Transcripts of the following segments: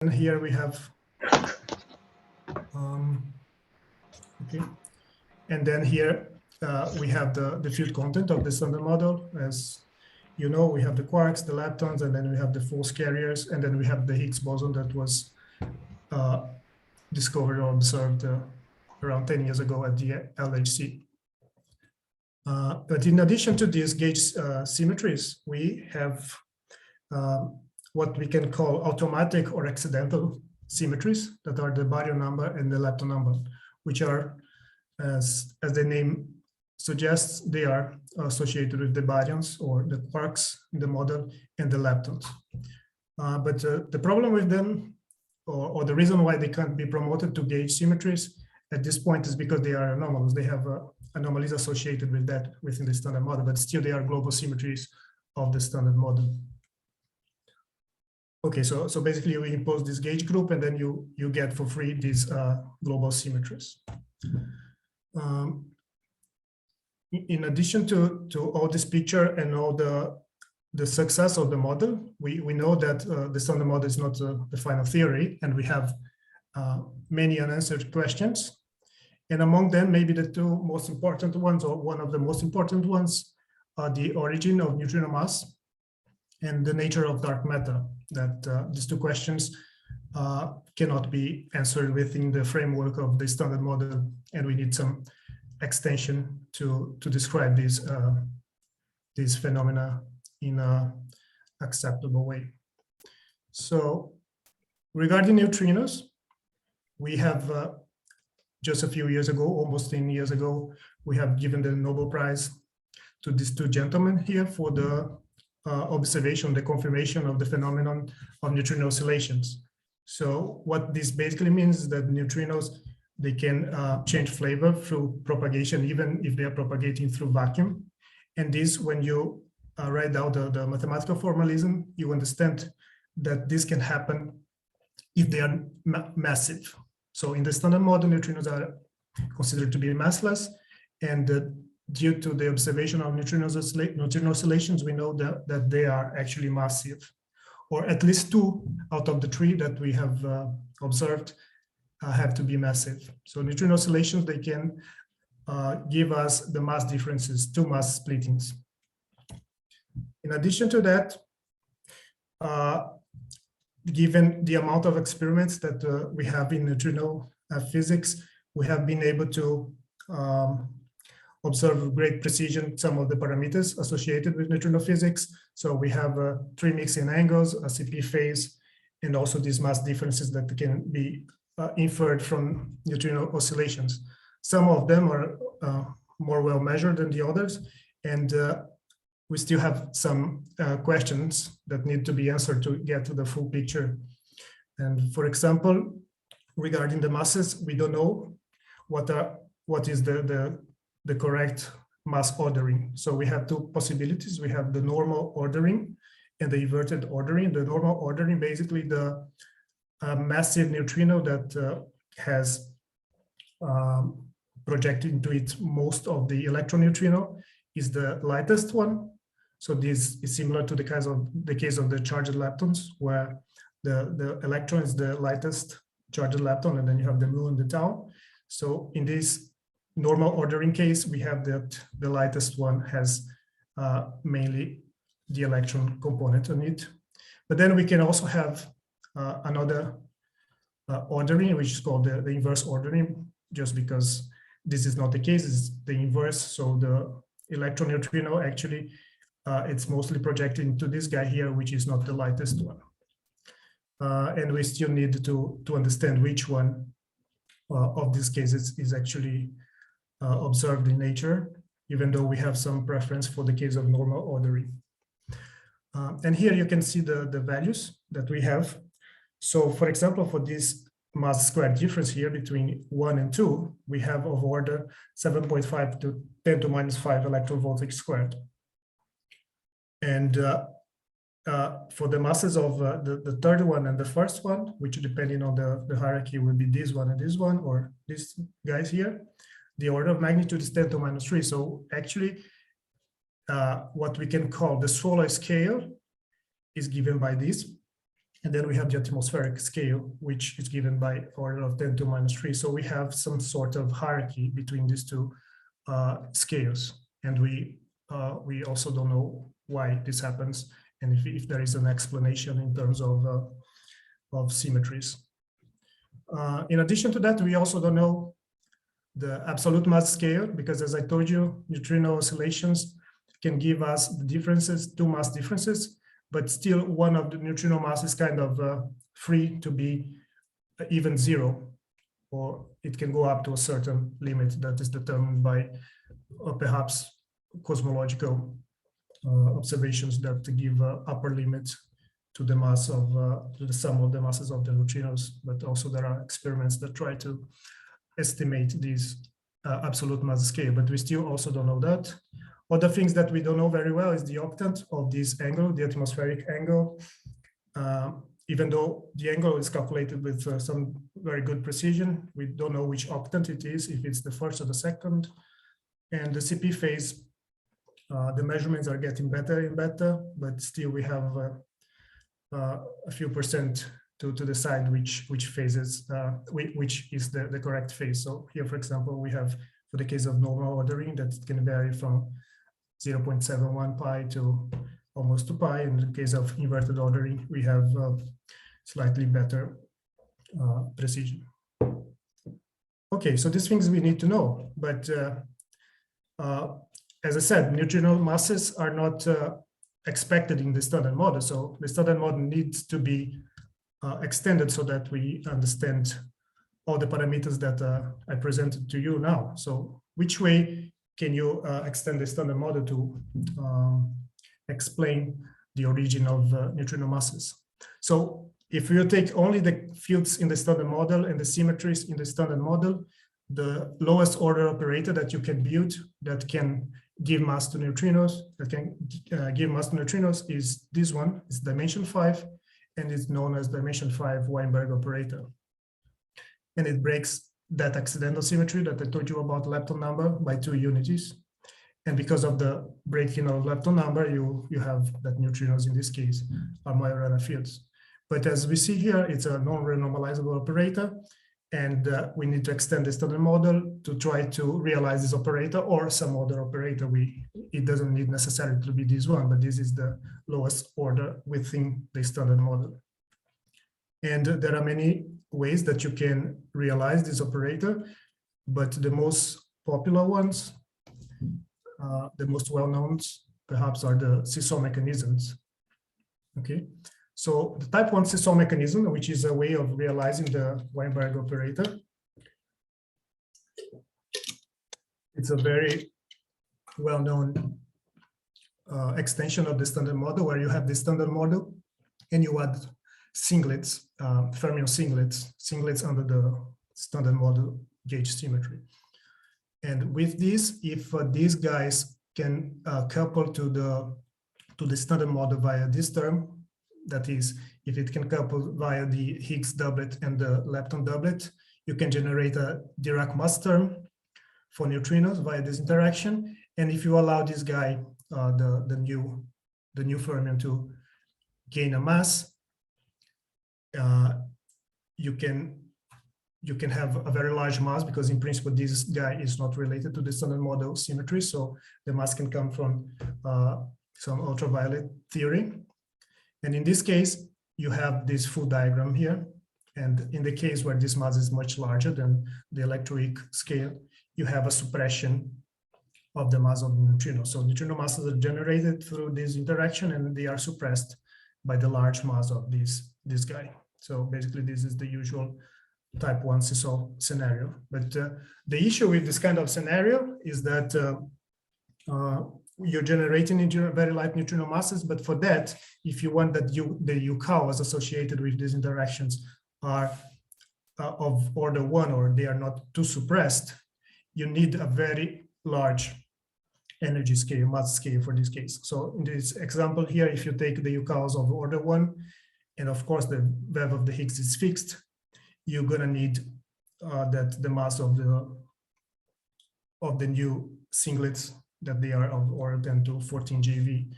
And here we have, okay. And then here we have the field content of the standard model. As you know, we have the quarks, the leptons, and then we have the false carriers, and then we have the Higgs boson that was discovered or observed around 10 years ago at the LHC. But in addition to these gauge symmetries, we have what we can call automatic or accidental symmetries that are the baryon number and the lepton number, which are, as the name suggests, they are associated with the baryons or the quarks in the model and the leptons. But the problem with them, or the reason why they can't be promoted to gauge symmetries at this point, is because they are anomalous. They have anomalies associated with that within the standard model, but still they are global symmetries of the standard model. Okay, so basically you impose this gauge group and then you get for free these global symmetries. In addition to all this picture and all the success of the model, we know that the standard model is not the final theory, and we have many unanswered questions. And among them, maybe the two most important ones, or one of the most important ones, are the origin of neutrino mass and the nature of dark matter. That these two questions cannot be answered within the framework of the standard model, and we need some extension to describe these phenomena in an acceptable way. So regarding neutrinos, we have just a few years ago, almost 10 years ago, we have given the Nobel Prize to these two gentlemen here for the observation, the confirmation of the phenomenon of neutrino oscillations. So what this basically means is that neutrinos, they can change flavor through propagation, even if they are propagating through vacuum. And this, when you write down the mathematical formalism, you understand that this can happen if they are massive. So in the standard model, neutrinos are considered to be massless, and due to the observation of neutrino oscillations, we know that they are actually massive, or at least 2 out of the 3 that we have observed have to be massive. So neutrino oscillations, they can give us the mass differences, 2 mass splittings. In addition to that, given the amount of experiments that we have in neutrino physics, we have been able to observe with great precision some of the parameters associated with neutrino physics. So we have 3 mixing angles, a CP phase, and also these mass differences that can be inferred from neutrino oscillations. Some of them are more well measured than the others, and we still have some questions that need to be answered to get to the full picture. And for example, regarding the masses, we don't know what is the correct mass ordering. So we have 2 possibilities. We have the normal ordering and the inverted ordering. The normal ordering, basically the massive neutrino that has projected into it most of the electron neutrino, is the lightest one. So this is similar to the case of the charged leptons, where the electron is the lightest charged lepton, and then you have the mu and the tau. So in this normal ordering case, we have that the lightest one has mainly the electron component on it. But then we can also have another ordering, which is called the inverse ordering, just because this is not the case, it's the inverse. So the electron neutrino actually, it's mostly projected into this guy here, which is not the lightest one. And we still need to understand which one of these cases is actually observed in nature, even though we have some preference for the case of normal ordering. And here you can see the values that we have. So for example, for this mass squared difference here between 1 and 2, we have of order 7.5 to 10 to minus 5 electron voltage squared. And for the masses of the third one and the first one, which depending on the hierarchy will be this one and this one, or these guys here, the order of magnitude is 10 to minus 3. So actually, what we can call the solar scale is given by this. And then we have the atmospheric scale, which is given by order of 10 to -3. So we have some sort of hierarchy between these two scales. And we also don't know why this happens, and if there is an explanation in terms of symmetries. In addition to that, we also don't know the absolute mass scale, because as I told you, neutrino oscillations can give us the differences, two mass differences, but still one of the neutrino mass is kind of free to be even zero, or it can go up to a certain limit that is determined by perhaps cosmological observations that give upper limit to the mass of to the sum of the masses of the neutrinos. But also there are experiments that try to estimate these absolute mass scale, but we still also don't know that. Other things that we don't know very well is the octant of this angle, the atmospheric angle. Even though the angle is calculated with some very good precision, we don't know which octant it is, if it's the first or the second. And the CP phase, the measurements are getting better and better, but still we have a few percent to decide which phases, which is the correct phase. So here, for example, we have, for the case of normal ordering, that can vary from 0.71 pi to almost 2 pi. In the case of inverted ordering, we have slightly better precision. Okay, so these things we need to know, but as I said, neutrino masses are not expected in the standard model. So the standard model needs to be extended so that we understand all the parameters that I presented to you now. So which way can you extend the standard model to explain the origin of neutrino masses? So if you take only the fields in the standard model and the symmetries in the standard model, the lowest order operator that you can build that can give mass to neutrinos, is this one. It's dimension 5, and it's known as dimension 5 Weinberg operator. And it breaks that accidental symmetry that I told you about lepton number by 2 unities. And because of the breaking of lepton number, you have that neutrinos in this case are Majorana fields. But as we see here, it's a non-renormalizable operator. And we need to extend the standard model to try to realize this operator or some other operator. It doesn't need necessarily to be this one, but this is the lowest order within the standard model. And there are many ways that you can realize this operator, but the most popular ones, the most well-known perhaps, are the seesaw mechanisms. Okay. So the type 1 seesaw mechanism, which is a way of realizing the Weinberg operator, it's a very well-known extension of the standard model, where you have the standard model and you add singlets, fermion singlets under the standard model gauge symmetry. And with this, if these guys can couple to the standard model via this term, that is, if it can couple via the Higgs doublet and the lepton doublet, you can generate a Dirac mass term for neutrinos via this interaction. And if you allow this guy, the new fermion, to gain a mass, you can have a very large mass, because in principle this guy is not related to the standard model symmetry. So the mass can come from some ultraviolet theory. And in this case, you have this full diagram here. And in the case where this mass is much larger than the electroweak scale, you have a suppression of the mass of the neutrino. So neutrino masses are generated through this interaction, and they are suppressed by the large mass of this guy. So basically, this is the usual type 1 seesaw scenario. But the issue with this kind of scenario is that you're generating very light neutrino masses, but for that, if you want that the UCALs associated with these interactions are of order 1, or they are not too suppressed, you need a very large energy scale, mass scale for this case. So in this example here, if you take the UCALs of order 1, and of course the web of the Higgs is fixed, you're gonna need that the mass of the new singlets, that they are of order 10 to 14 GeV.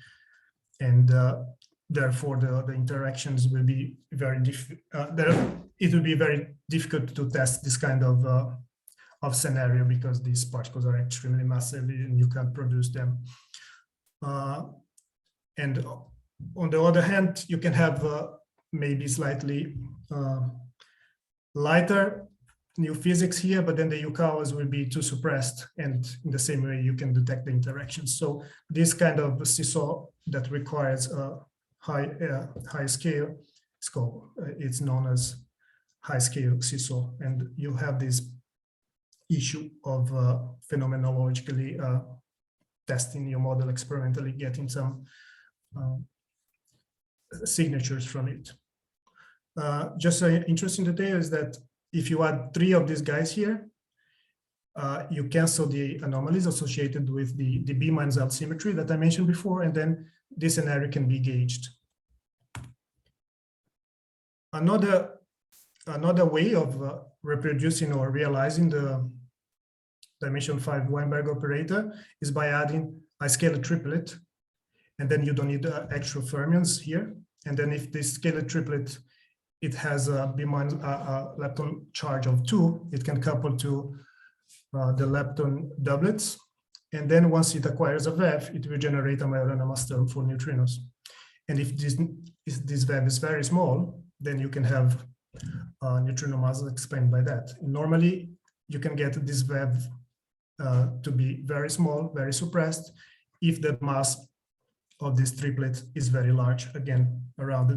And therefore the interactions will be very it will be very difficult to test this kind of scenario because these particles are extremely massive and you can't produce them. And on the other hand, you can have maybe slightly lighter new physics here, but then the Yukawas will be too suppressed, and in the same way you can detect the interactions. So this kind of seesaw that requires a high scale scope, it's known as high scale seesaw, and you have this issue of phenomenologically testing your model experimentally, getting some signatures from it. Just an interesting detail is that if you add 3 of these guys here, you cancel the anomalies associated with the B-L symmetry that I mentioned before, and then this scenario can be gauged. Another way of reproducing or realizing the dimension 5 Weinberg operator is by adding a scalar triplet, and then you don't need actual fermions here. And then if this scalar triplet, it has a lepton charge of 2, it can couple to the lepton doublets. And then once it acquires a VEV, it will generate a Majorana mass term for neutrinos. And if this VEV is very small, then you can have neutrino mass explained by that. And normally, you can get this VEV to be very small, very suppressed, if the mass of this triplet is very large, again, around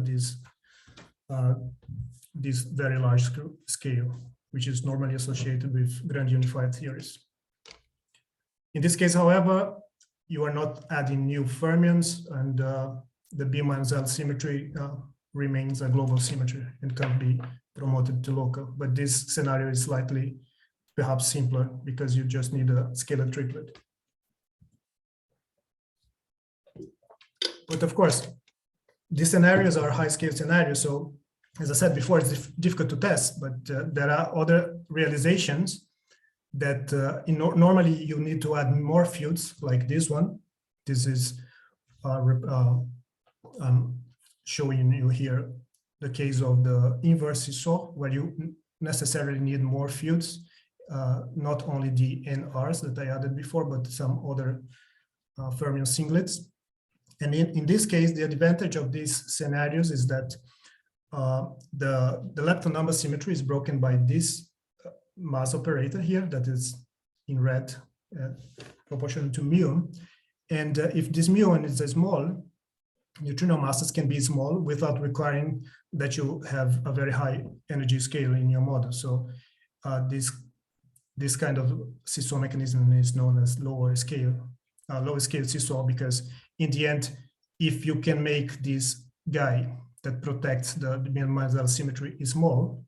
this very large scale, which is normally associated with grand unified theories. In this case, however, you are not adding new fermions, and the B-L symmetry remains a global symmetry and can be promoted to local. But this scenario is slightly perhaps simpler because you just need a scalar triplet. But of course, these scenarios are high-scale scenarios. So as I said before, it's difficult to test, but there are other realizations that normally you need to add more fields like this one. This is showing you here the case of the inverse seesaw, where you necessarily need more fields, not only the NRs that I added before, but some other fermion singlets. And in this case, the advantage of these scenarios is that the lepton number symmetry is broken by this mass operator here that is in red, proportional to mu. And if this mu is small, neutrino masses can be small without requiring that you have a very high energy scale in your model. So this kind of seesaw mechanism is known as lower scale seesaw, because in the end, if you can make this guy that protects the B-L symmetry is small,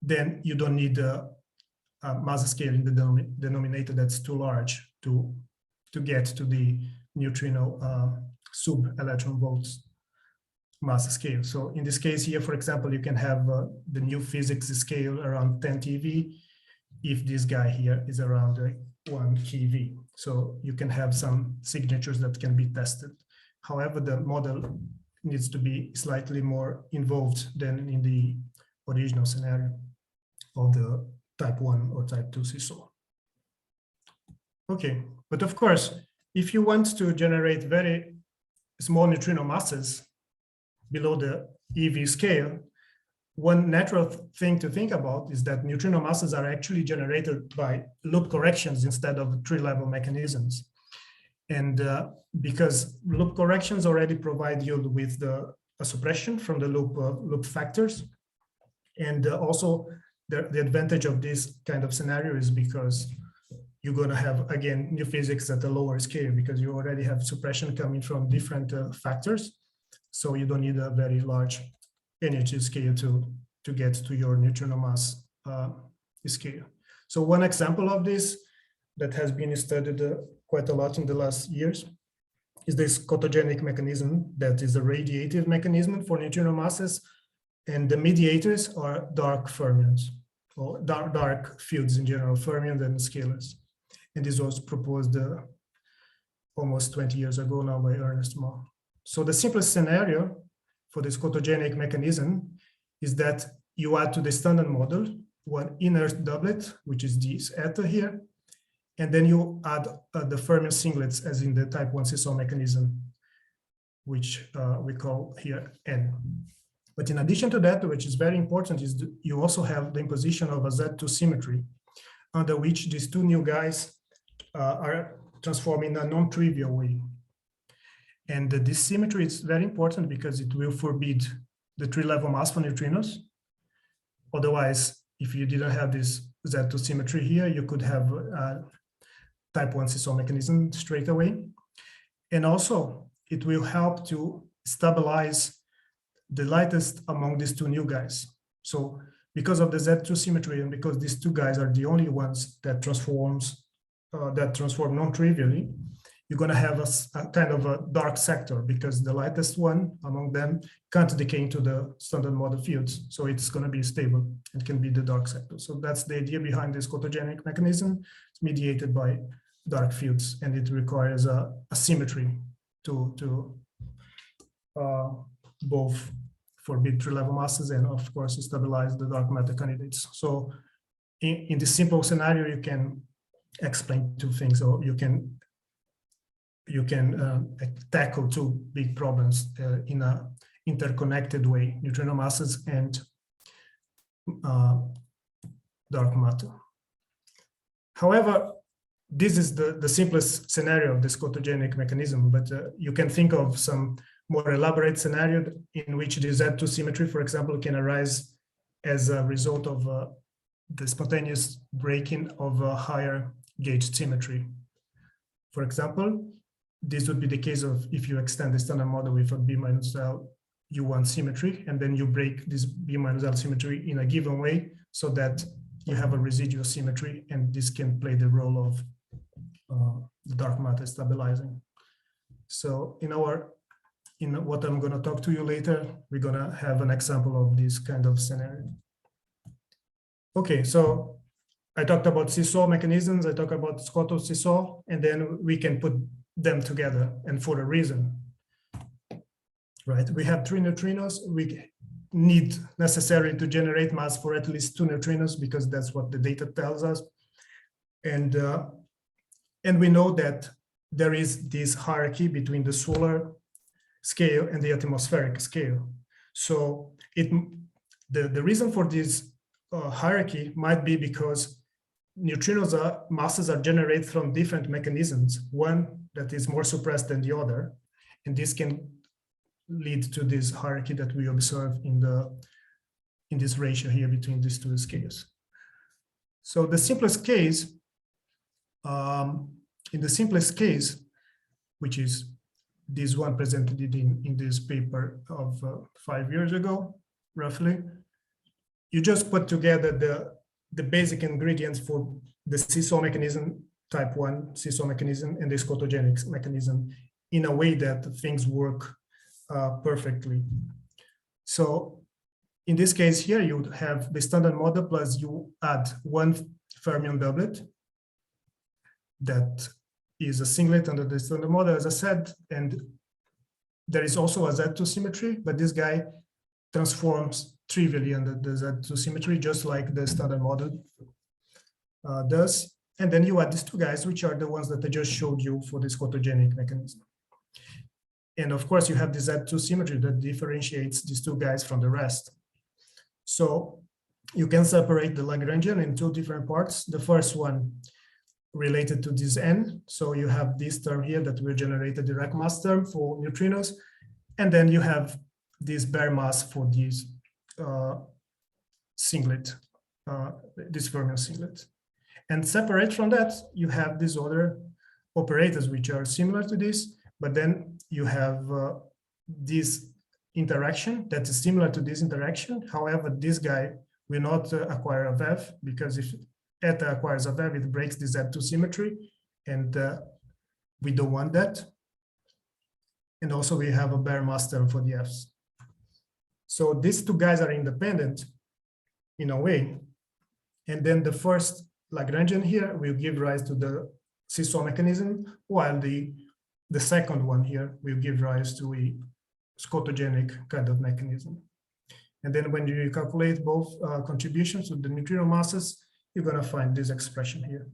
then you don't need a mass scale in the denominator that's too large to get to the neutrino sub-electron volts mass scale. So in this case here, for example, you can have the new physics scale around 10 TeV if this guy here is around 1 keV. So you can have some signatures that can be tested. However, the model needs to be slightly more involved than in the original scenario of the type 1 or type 2 seesaw. Okay, but of course, if you want to generate very small neutrino masses below the EV scale, one natural thing to think about is that neutrino masses are actually generated by loop corrections instead of tree-level mechanisms. And because loop corrections already provide you with a suppression from the loop factors. And also the advantage of this kind of scenario is because you're going to have, again, new physics at a lower scale, because you already have suppression coming from different factors. So you don't need a very large energy scale to get to your neutrino mass scale. So one example of this that has been studied quite a lot in the last years is this scotogenic mechanism that is a radiative mechanism for neutrino masses, and the mediators are dark fermions, or dark fields in general, fermions and scalars. And this was proposed almost 20 years ago now by Ernest Mach. So the simplest scenario for this scotogenic mechanism is that you add to the standard model one inert doublet, which is this eta here, and then you add the fermion singlets as in the type 1 seesaw mechanism, which we call here N. But in addition to that, which is very important, is you also have the imposition of a Z2 symmetry, under which these two new guys are transformed in a non-trivial way. And this symmetry is very important because it will forbid the tree-level mass for neutrinos. Otherwise, if you didn't have this Z2 symmetry here, you could have a type 1 seesaw mechanism straight away. And also, it will help to stabilize the lightest among these two new guys. So because of the Z2 symmetry and because these two guys are the only ones that transform non-trivially, you're going to have a kind of a dark sector because the lightest one among them can't decay into the standard model fields. So it's going to be stable. It can be the dark sector. So that's the idea behind this scotogenic mechanism. It's mediated by dark fields, and it requires a symmetry to both forbid tree-level masses and, of course, stabilize the dark matter candidates. So in this simple scenario, you can explain two things, or you can tackle two big problems in a interconnected way: neutrino masses and dark matter. However, this is the simplest scenario of the scotogenic mechanism, but you can think of some more elaborate scenario in which the Z2 symmetry, for example, can arise as a result of the spontaneous breaking of a higher gauge symmetry. For example, this would be the case of if you extend the standard model with a B minus L U1 symmetry, and then you break this B minus L symmetry in a given way so that you have a residual symmetry, and this can play the role of the dark matter stabilizing. So in what I'm going to talk to you later, we're going to have an example of this kind of scenario. Okay, so I talked about seesaw mechanisms, I talked about scoto-seesaw, and then we can put them together, and for a reason, right? We have three neutrinos. We need necessarily to generate mass for at least two neutrinos because that's what the data tells us. And we know that there is this hierarchy between the solar scale and the atmospheric scale. So the reason for this hierarchy might be because neutrinos masses are generated from different mechanisms, one that is more suppressed than the other, and this can lead to this hierarchy that we observe in this ratio here between these two scales. So the simplest case, in the simplest case, which is this one presented in this paper of 5 years ago, roughly, you just put together the basic ingredients for the seesaw mechanism, type 1 seesaw mechanism, and the scotogenic mechanism in a way that things work perfectly. So in this case here, you would have the standard model plus you add one fermion doublet that is a singlet under the standard model, as I said, and there is also a Z2 symmetry, but this guy transforms trivially under the Z2 symmetry, just like the standard model does. And then you add these two guys, which are the ones that I just showed you for the scotogenic mechanism. And of course, you have the Z2 symmetry that differentiates these two guys from the rest. So you can separate the Lagrangian in two different parts. The first one related to this N. So you have this term here that will generate a direct mass term for neutrinos. And then you have this bare mass for this singlet, this fermion singlet. And separate from that, you have these other operators which are similar to this, but then you have this interaction that is similar to this interaction. However, this guy will not acquire a VEV, because if eta acquires a VEV, it breaks the Z2 symmetry, and we don't want that. And also we have a bare mass term for the Fs. So these two guys are independent in a way. And then the first Lagrangian here will give rise to the seesaw mechanism, while the the second one here will give rise to a scotogenic kind of mechanism. And then when you calculate both contributions to the neutrino masses, you're going to find this expression here.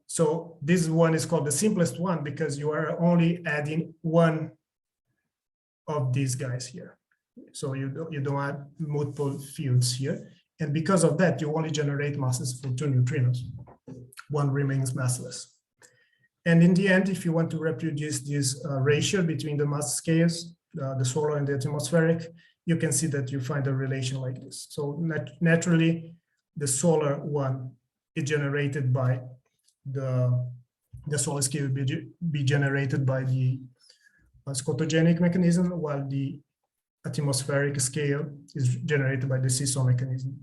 So this one is called the simplest one because you are only adding one of these guys here. So you don't add multiple fields here. And because of that, you only generate masses for 2 neutrinos. One remains massless. And in the end, if you want to reproduce this ratio between the mass scales, the solar and the atmospheric, you can see that you find a relation like this. So naturally, the solar one is generated by the solar scale will be generated by the scotogenic mechanism, while the atmospheric scale is generated by the seesaw mechanism.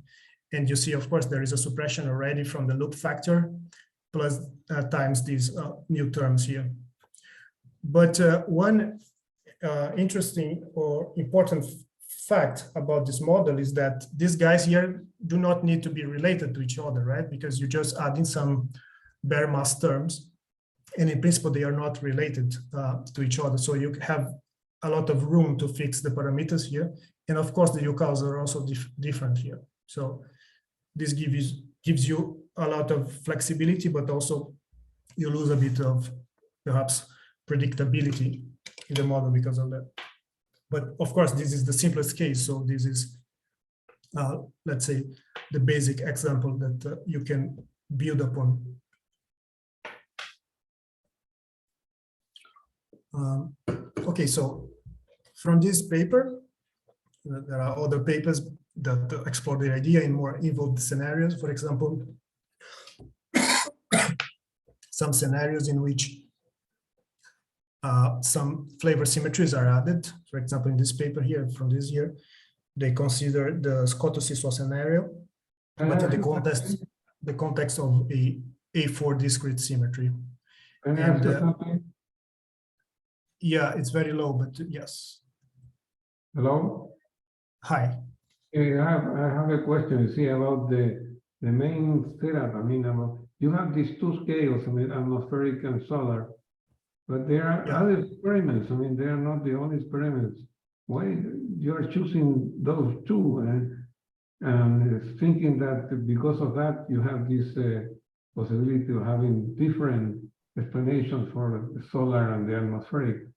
And you see, of course, there is a suppression already from the loop factor plus times these new terms here. But one interesting or important fact about this model is that these guys here do not need to be related to each other, right? Because you just add in some bare mass terms, and in principle, they are not related to each other. So you have a lot of room to fix the parameters here. And of course, the UCALs are also different here. So this gives you a lot of flexibility, but also you lose a bit of perhaps predictability in the model because of that. But of course, this is the simplest case. So this is, let's say, the basic example that you can build upon. Okay, so from this paper, there are other papers that explore the idea in more involved scenarios. For example, some scenarios in which some flavor symmetries are added. For example, in this paper here from this year, they consider the scoto-seesaw scenario, but in the context of a A4 discrete symmetry. And, yeah, it's very low, but yes. Hello? Hi. I have a question, see, about the main setup. I mean, you have these two scales, I mean, atmospheric and solar, but there are other experiments. I mean, they are not the only experiments. Why you are choosing those two and thinking that because of that, you have this possibility of having different explanations for the solar and the atmospheric?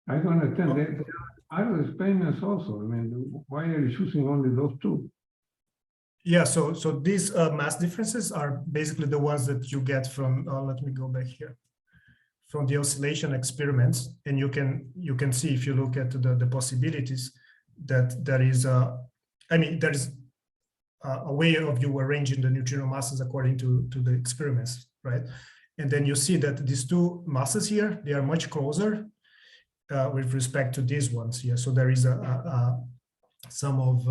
I don't understand. There are other experiments also. I mean, why are you choosing only those two? Yeah, so these mass differences are basically the ones that you get from, let me go back here, from the oscillation experiments. And you can see, if you look at the possibilities, that there is there is a way of you arranging the neutrino masses according to the experiments, right? And then you see that these two masses here, they are much closer with respect to these ones here. So there is some of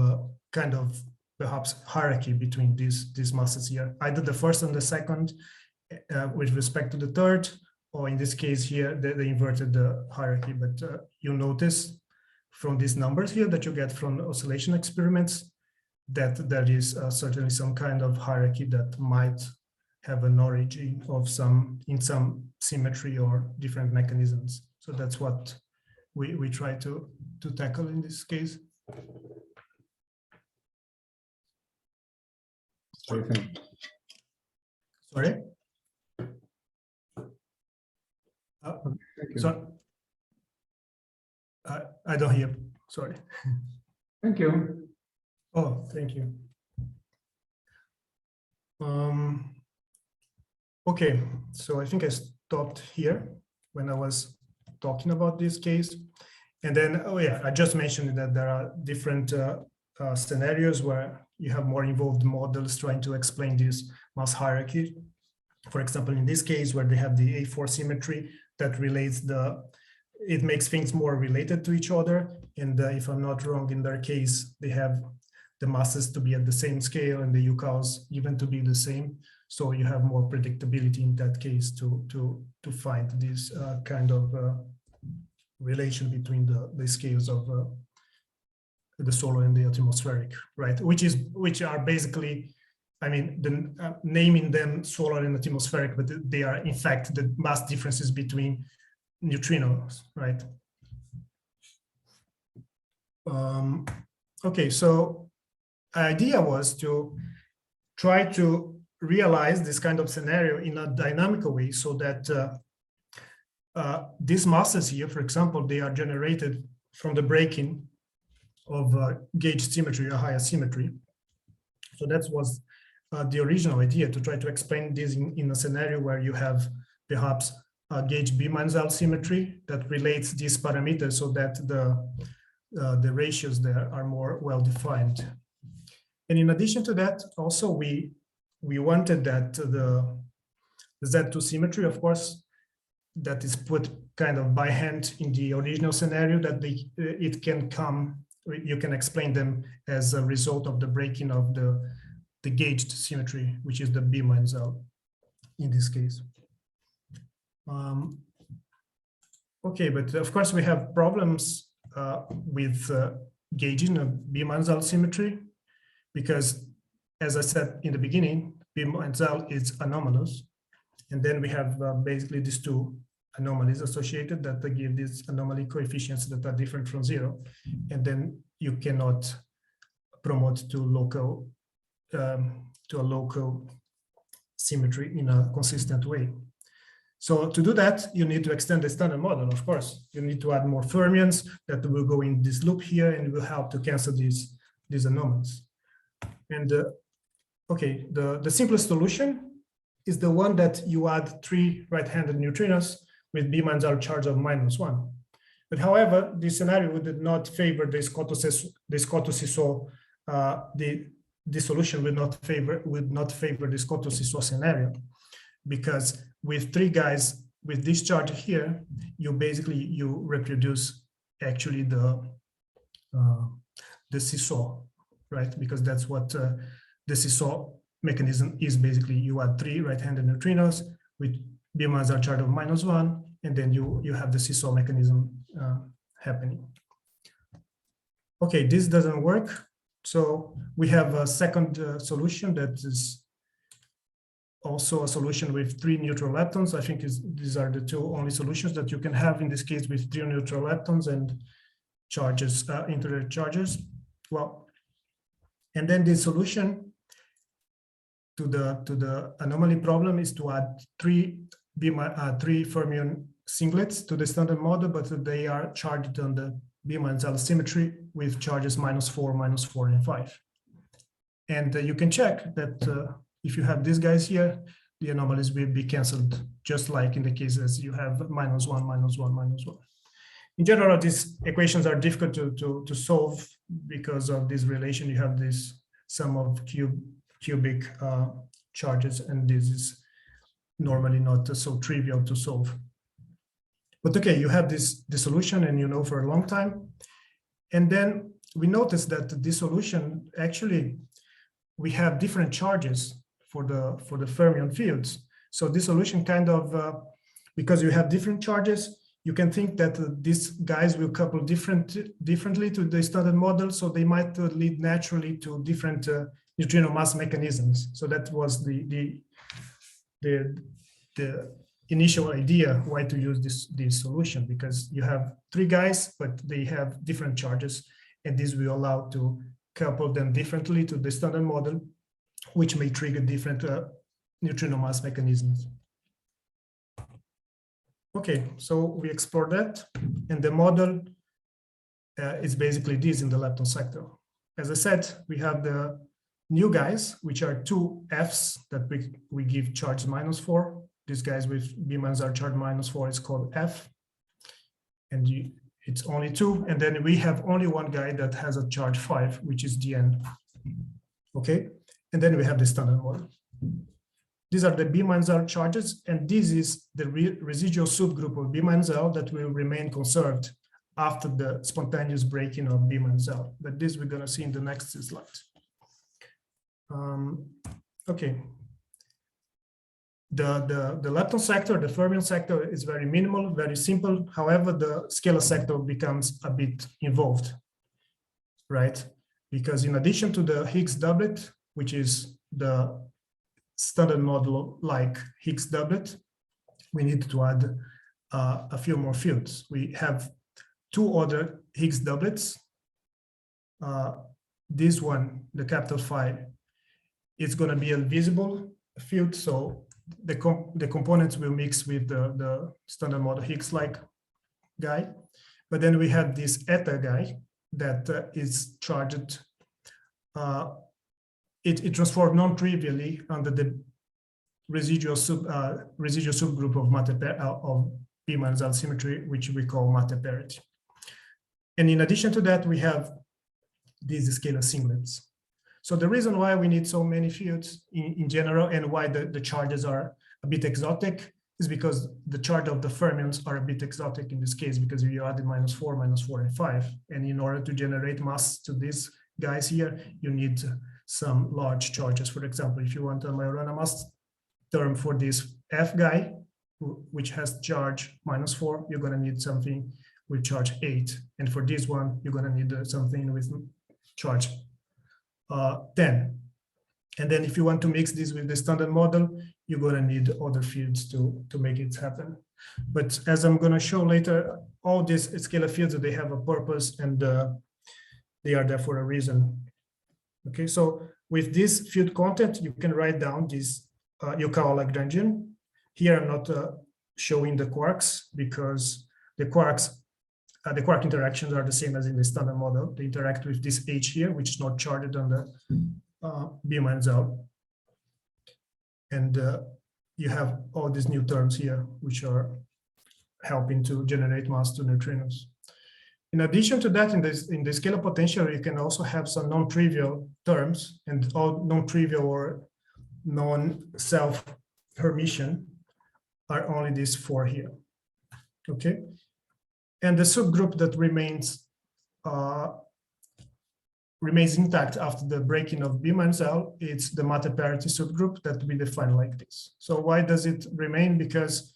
kind of perhaps hierarchy between these masses here, either the first and the second with respect to the third, or in this case here, they inverted the hierarchy. But you notice from these numbers here that you get from oscillation experiments that there is certainly some kind of hierarchy that might have an origin of some symmetry or different mechanisms. So that's what we try to tackle in this case. Sorry? So I don't hear. Sorry. Thank you. Oh, thank you. Okay, so I think I stopped here when I was talking about this case. And then, oh yeah, I just mentioned that there are different scenarios where you have more involved models trying to explain this mass hierarchy. For example, in this case, where they have the A4 symmetry that relates it makes things more related to each other. And if I'm not wrong, in their case, they have the masses to be at the same scale and the UCALs even to be the same. So you have more predictability in that case to find this kind of relation between the scales of the solar and the atmospheric, right? Which are basically I mean, naming them solar and atmospheric, but they are in fact the mass differences between neutrinos, right? Okay, so the idea was to try to realize this kind of scenario in a dynamical way, so that these masses here, for example, they are generated from the breaking of gauge symmetry, a higher symmetry. So that was the original idea, to try to explain this in a scenario where you have perhaps a gauge B-L symmetry that relates these parameters so that the ratios there are more well defined. And in addition to that, also we wanted that the Z2 symmetry, of course, that is put kind of by hand in the original scenario, that it can come, you can explain them as a result of the breaking of the gauged symmetry, which is the B-L in this case. Okay, but of course we have problems with gauging a B-L symmetry, because as I said in the beginning, B-L is anomalous. And then we have basically these two anomalies associated that give these anomaly coefficients that are different from zero. And then you cannot promote to a local symmetry in a consistent way. So to do that, you need to extend the standard model, of course. You need to add more fermions that will go in this loop here and will help to cancel these anomalies. And okay, the simplest solution is the one that you add 3 right-handed neutrinos with B-L charge of -1. But however, this scenario would not favor the scoto-seesaw. The solution would not favor the scoto-seesaw scenario, because with 3 guys with this charge here, you reproduce actually the seesaw, right? Because that's what the seesaw mechanism is. Basically, you add 3 right-handed neutrinos with B-L charge of -1, and then you have the seesaw mechanism happening. Okay, this doesn't work. So we have a second solution that is also a solution with 3 neutral leptons. I think these are the 2 only solutions that you can have in this case, with 3 neutral leptons and charges, interior charges. Well, and then the solution to the anomaly problem is to add 3 fermion singlets to the standard model, but they are charged on the B-L symmetry with charges -4, -4, and 5. And you can check that if you have these guys here, the anomalies will be canceled, just like in the cases you have -1, -1, -1. In general, these equations are difficult to solve because of this relation. You have this sum of cubic charges, and this is normally not so trivial to solve. But okay, you have this solution, and you know for a long time. And then we notice that this solution, actually, we have different charges for the fermion fields. So this solution kind of, because you have different charges, you can think that these guys will couple differently to the standard model. So they might lead naturally to different neutrino mass mechanisms. So that was the initial idea why to use this solution, because you have 3 guys, but they have different charges, and this will allow to couple them differently to the standard model, which may trigger different neutrino mass mechanisms. Okay, so we explore that, and the model is basically this in the lepton sector. As I said, we have the new guys, which are 2 Fs that we give charge -4. These guys with B-L charge -4 is called F, and it's only 2. And then we have only one guy that has a charge 5, which is Dn. Okay, and then we have the standard model. These are the B-L charges, and this is the residual subgroup of B-L that will remain conserved after the spontaneous breaking of B-L. But this we're going to see in the next slide. Okay. The lepton sector, the fermion sector, is very minimal, very simple. However, the scalar sector becomes a bit involved, right? Because in addition to the Higgs doublet, which is the standard model like Higgs doublet, we need to add a few more fields. We have two other Higgs doublets. This one, the capital phi, is going to be a visible field, so the components will mix with the standard model Higgs-like guy. But then we have this eta guy that is charged. It transforms non-trivially under the residual subgroup of of B-L symmetry, which we call matter parity. And in addition to that, we have these scalar singlets. So the reason why we need so many fields in general, and why the charges are a bit exotic, is because the charge of the fermions are a bit exotic in this case, because you added -4, -4, and 5. And in order to generate mass to these guys here, you need some large charges. For example, if you want a Majorana mass term for this F guy, which has charge -4, you're going to need something with charge 8. And for this one, you're going to need something with charge 10. And then if you want to mix this with the standard model, you're going to need other fields to make it happen. But as I'm going to show later, all these scalar fields, they have a purpose, and they are there for a reason. Okay, so with this field content, you can write down this Yukawa-Lagrangian. Here I'm not showing the quarks, because the quark interactions are the same as in the standard model. They interact with this H here, which is not charged on the B-L. And you have all these new terms here, which are helping to generate mass to neutrinos. In addition to that, in the scalar potential, you can also have some non-trivial terms, and all non-trivial or non-self Hermitian are only these 4 here. Okay. And the subgroup that remains intact after the breaking of B-L, it's the matter parity subgroup that we define like this. So why does it remain? Because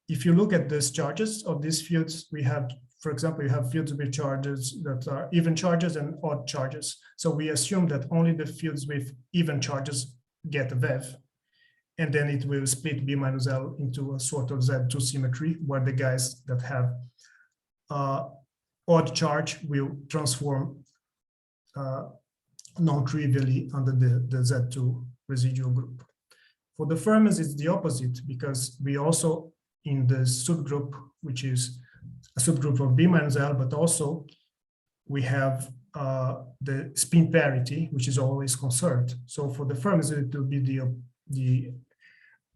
if you look at these charges of these fields, we have, for example, you have fields with charges that are even charges and odd charges. So we assume that only the fields with even charges get a VEV, and then it will split B-L into a sort of Z2 symmetry, where the guys that have odd charge will transform non-trivially under the Z2 residual group. For the fermions, it's the opposite, because we also, in the subgroup, which is a subgroup of B-L, but also we have the spin parity, which is always conserved. So for the fermions, it will be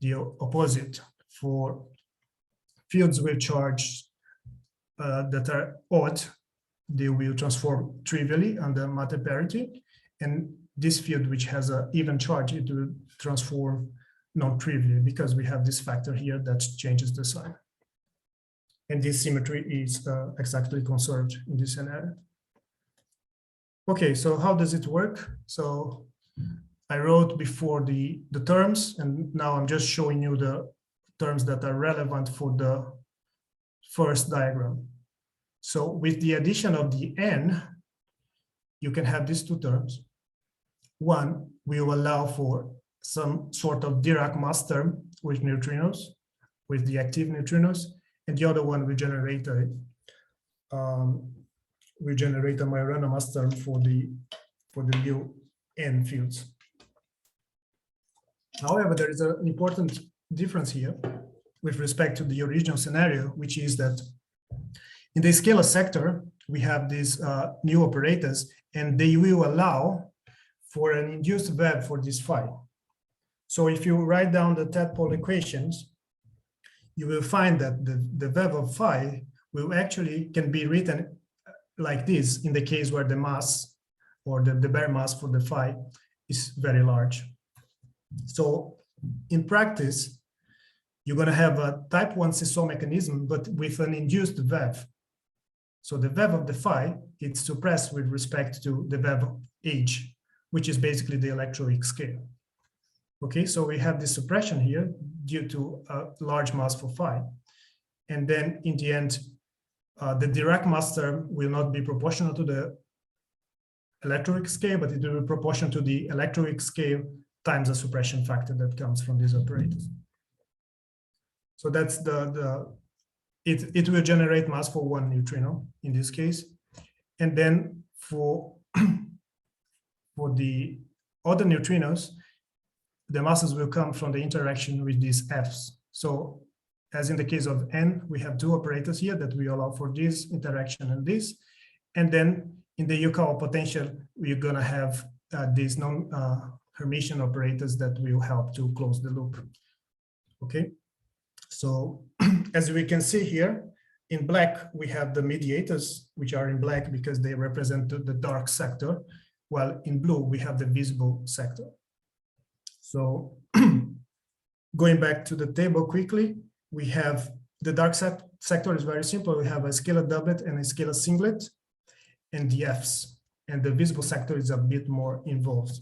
the opposite. For fields with charge that are odd, they will transform trivially under matter parity, and this field which has an even charge, it will transform non-trivially, because we have this factor here that changes the sign, and this symmetry is exactly conserved in this scenario. Okay, so how does it work? So I wrote before the terms, and now I'm just showing you the terms that are relevant for the first diagram. So with the addition of the n, you can have these two terms. One will allow for some sort of Dirac mass term with neutrinos, with the active neutrinos, and the other one will generate a Majorana mass term for the new n fields. However, there is an important difference here with respect to the original scenario, which is that in the scalar sector, we have these new operators, and they will allow for an induced VEV for this phi. So if you write down the tadpole equations, you will find that the VEV of phi can be written like this in the case where the mass, or the bare mass for the phi, is very large. So in practice, you're going to have a type 1 seesaw mechanism, but with an induced VEV. So the VEV of the phi, it's suppressed with respect to the VEV of H, which is basically the electroweak scale. Okay, so we have this suppression here due to a large mass for phi. And then in the end, the Dirac mass term will not be proportional to the electroweak scale, but it will be proportional to the electroweak scale times the suppression factor that comes from these operators. So that's it will generate mass for one neutrino in this case. And then for the other neutrinos, the masses will come from the interaction with these Fs. So as in the case of N, we have two operators here that we allow for this interaction and this. And then in the Yukawa potential, we're going to have these non-Hermitian operators that will help to close the loop. Okay, so as we can see here, in black, we have the mediators, which are in black because they represent the dark sector, while in blue, we have the visible sector. So going back to the table quickly, we have the dark sector is very simple. We have a scalar doublet and a scalar singlet and the Fs, and the visible sector is a bit more involved.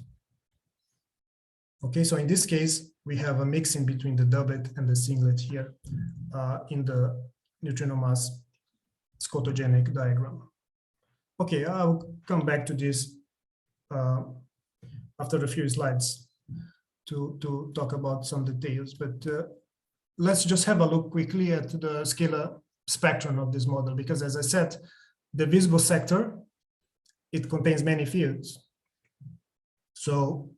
Okay, so in this case, we have a mixing between the doublet and the singlet here in the neutrino mass scotogenic diagram. Okay, I'll come back to this after a few slides to talk about some details, but let's just have a look quickly at the scalar spectrum of this model, because as I said, the visible sector, it contains many fields. So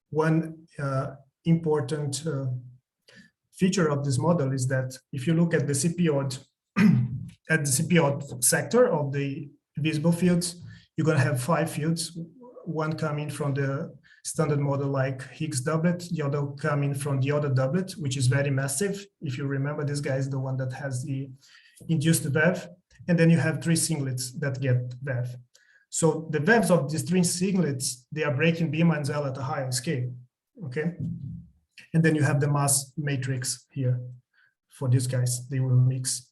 one important feature of this model is that if you look at the CP-odd at the CP-odd sector of the visible fields, you're going to have 5 fields, one coming from the standard model like Higgs doublet, the other coming from the other doublet, which is very massive. If you remember, this guy is the one that has the induced VEV, and then you have 3 singlets that get VEV. So the VEVs of these 3 singlets, they are breaking B minus L at a higher scale, okay? And then you have the mass matrix here for these guys, they will mix.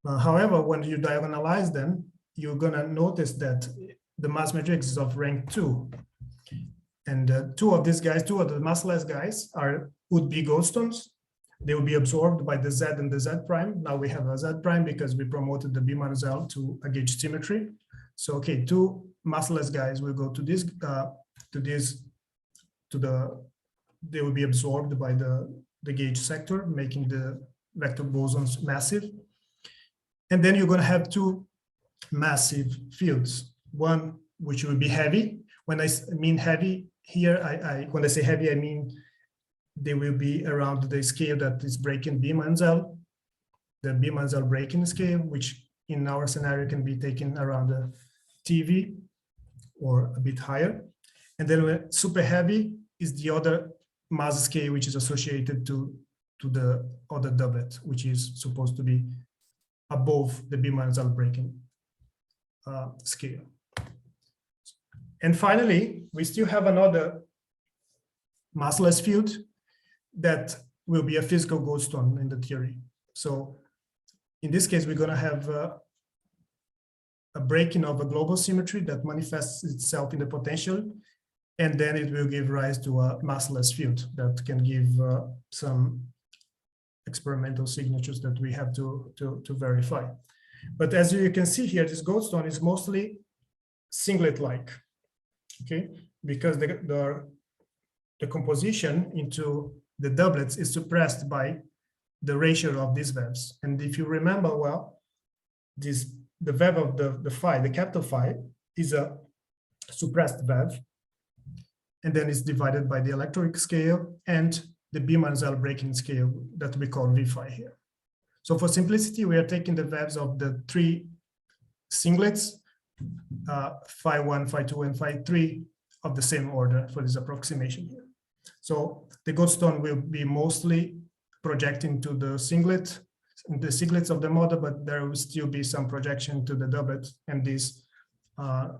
However, when you diagonalize them, you're gonna notice that the mass matrix is of rank 2. And 2 of these guys, 2 of the massless guys would be Goldstones. They will be absorbed by the Z and the Z prime. Now we have a Z prime because we promoted the B minus L to a gauge symmetry. So, okay, 2 massless guys will go to this, they will be absorbed by the gauge sector, making the vector bosons massive. And then you're going to have 2 massive fields. One, which will be heavy. When I mean heavy here, when I say heavy, I mean they will be around the scale that is breaking B minus L, the B minus L breaking scale, which in our scenario can be taken around the TeV or a bit higher. And then super heavy is the other mass scale, which is associated to the other doublet, which is supposed to be above the B minus L breaking scale. And finally, we still have another massless field that will be a physical Goldstone in the theory. So in this case, we're going to have a breaking of a global symmetry that manifests itself in the potential, and then it will give rise to a massless field that can give some experimental signatures that we have to verify. But as you can see here, this Goldstone is mostly singlet-like, okay? Because the composition into the doublets is suppressed by the ratio of these VEVs. And if you remember well, the VEV of the phi, the capital phi, is a suppressed VEV, and then it's divided by the electroic scale and the B minus L breaking scale that we call V phi here. So for simplicity, we are taking the VEVs of the 3 singlets, phi 1, phi 2, and phi 3 of the same order for this approximation here. So the Goldstone will be mostly projecting to the singlets of the model, but there will still be some projection to the doublet, and this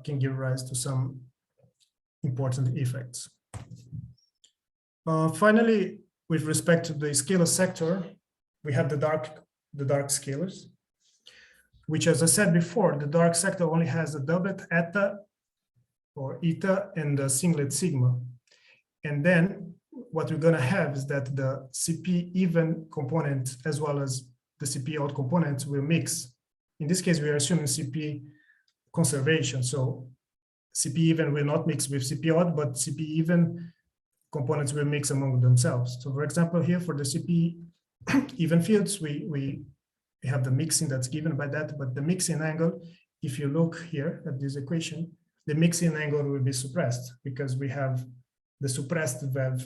can give rise to some important effects. Finally, with respect to the scalar sector, we have the dark scalars, which, as I said before, the dark sector only has a doublet eta or eta and the singlet sigma. And then what we're going to have is that the CP even component as well as the CP odd components will mix. In this case, we are assuming CP conservation. So CP even will not mix with CP odd, but CP even components will mix among themselves. So for example, here for the CP even fields, we have the mixing that's given by that, but the mixing angle, if you look here at this equation, the mixing angle will be suppressed because we have the suppressed VEV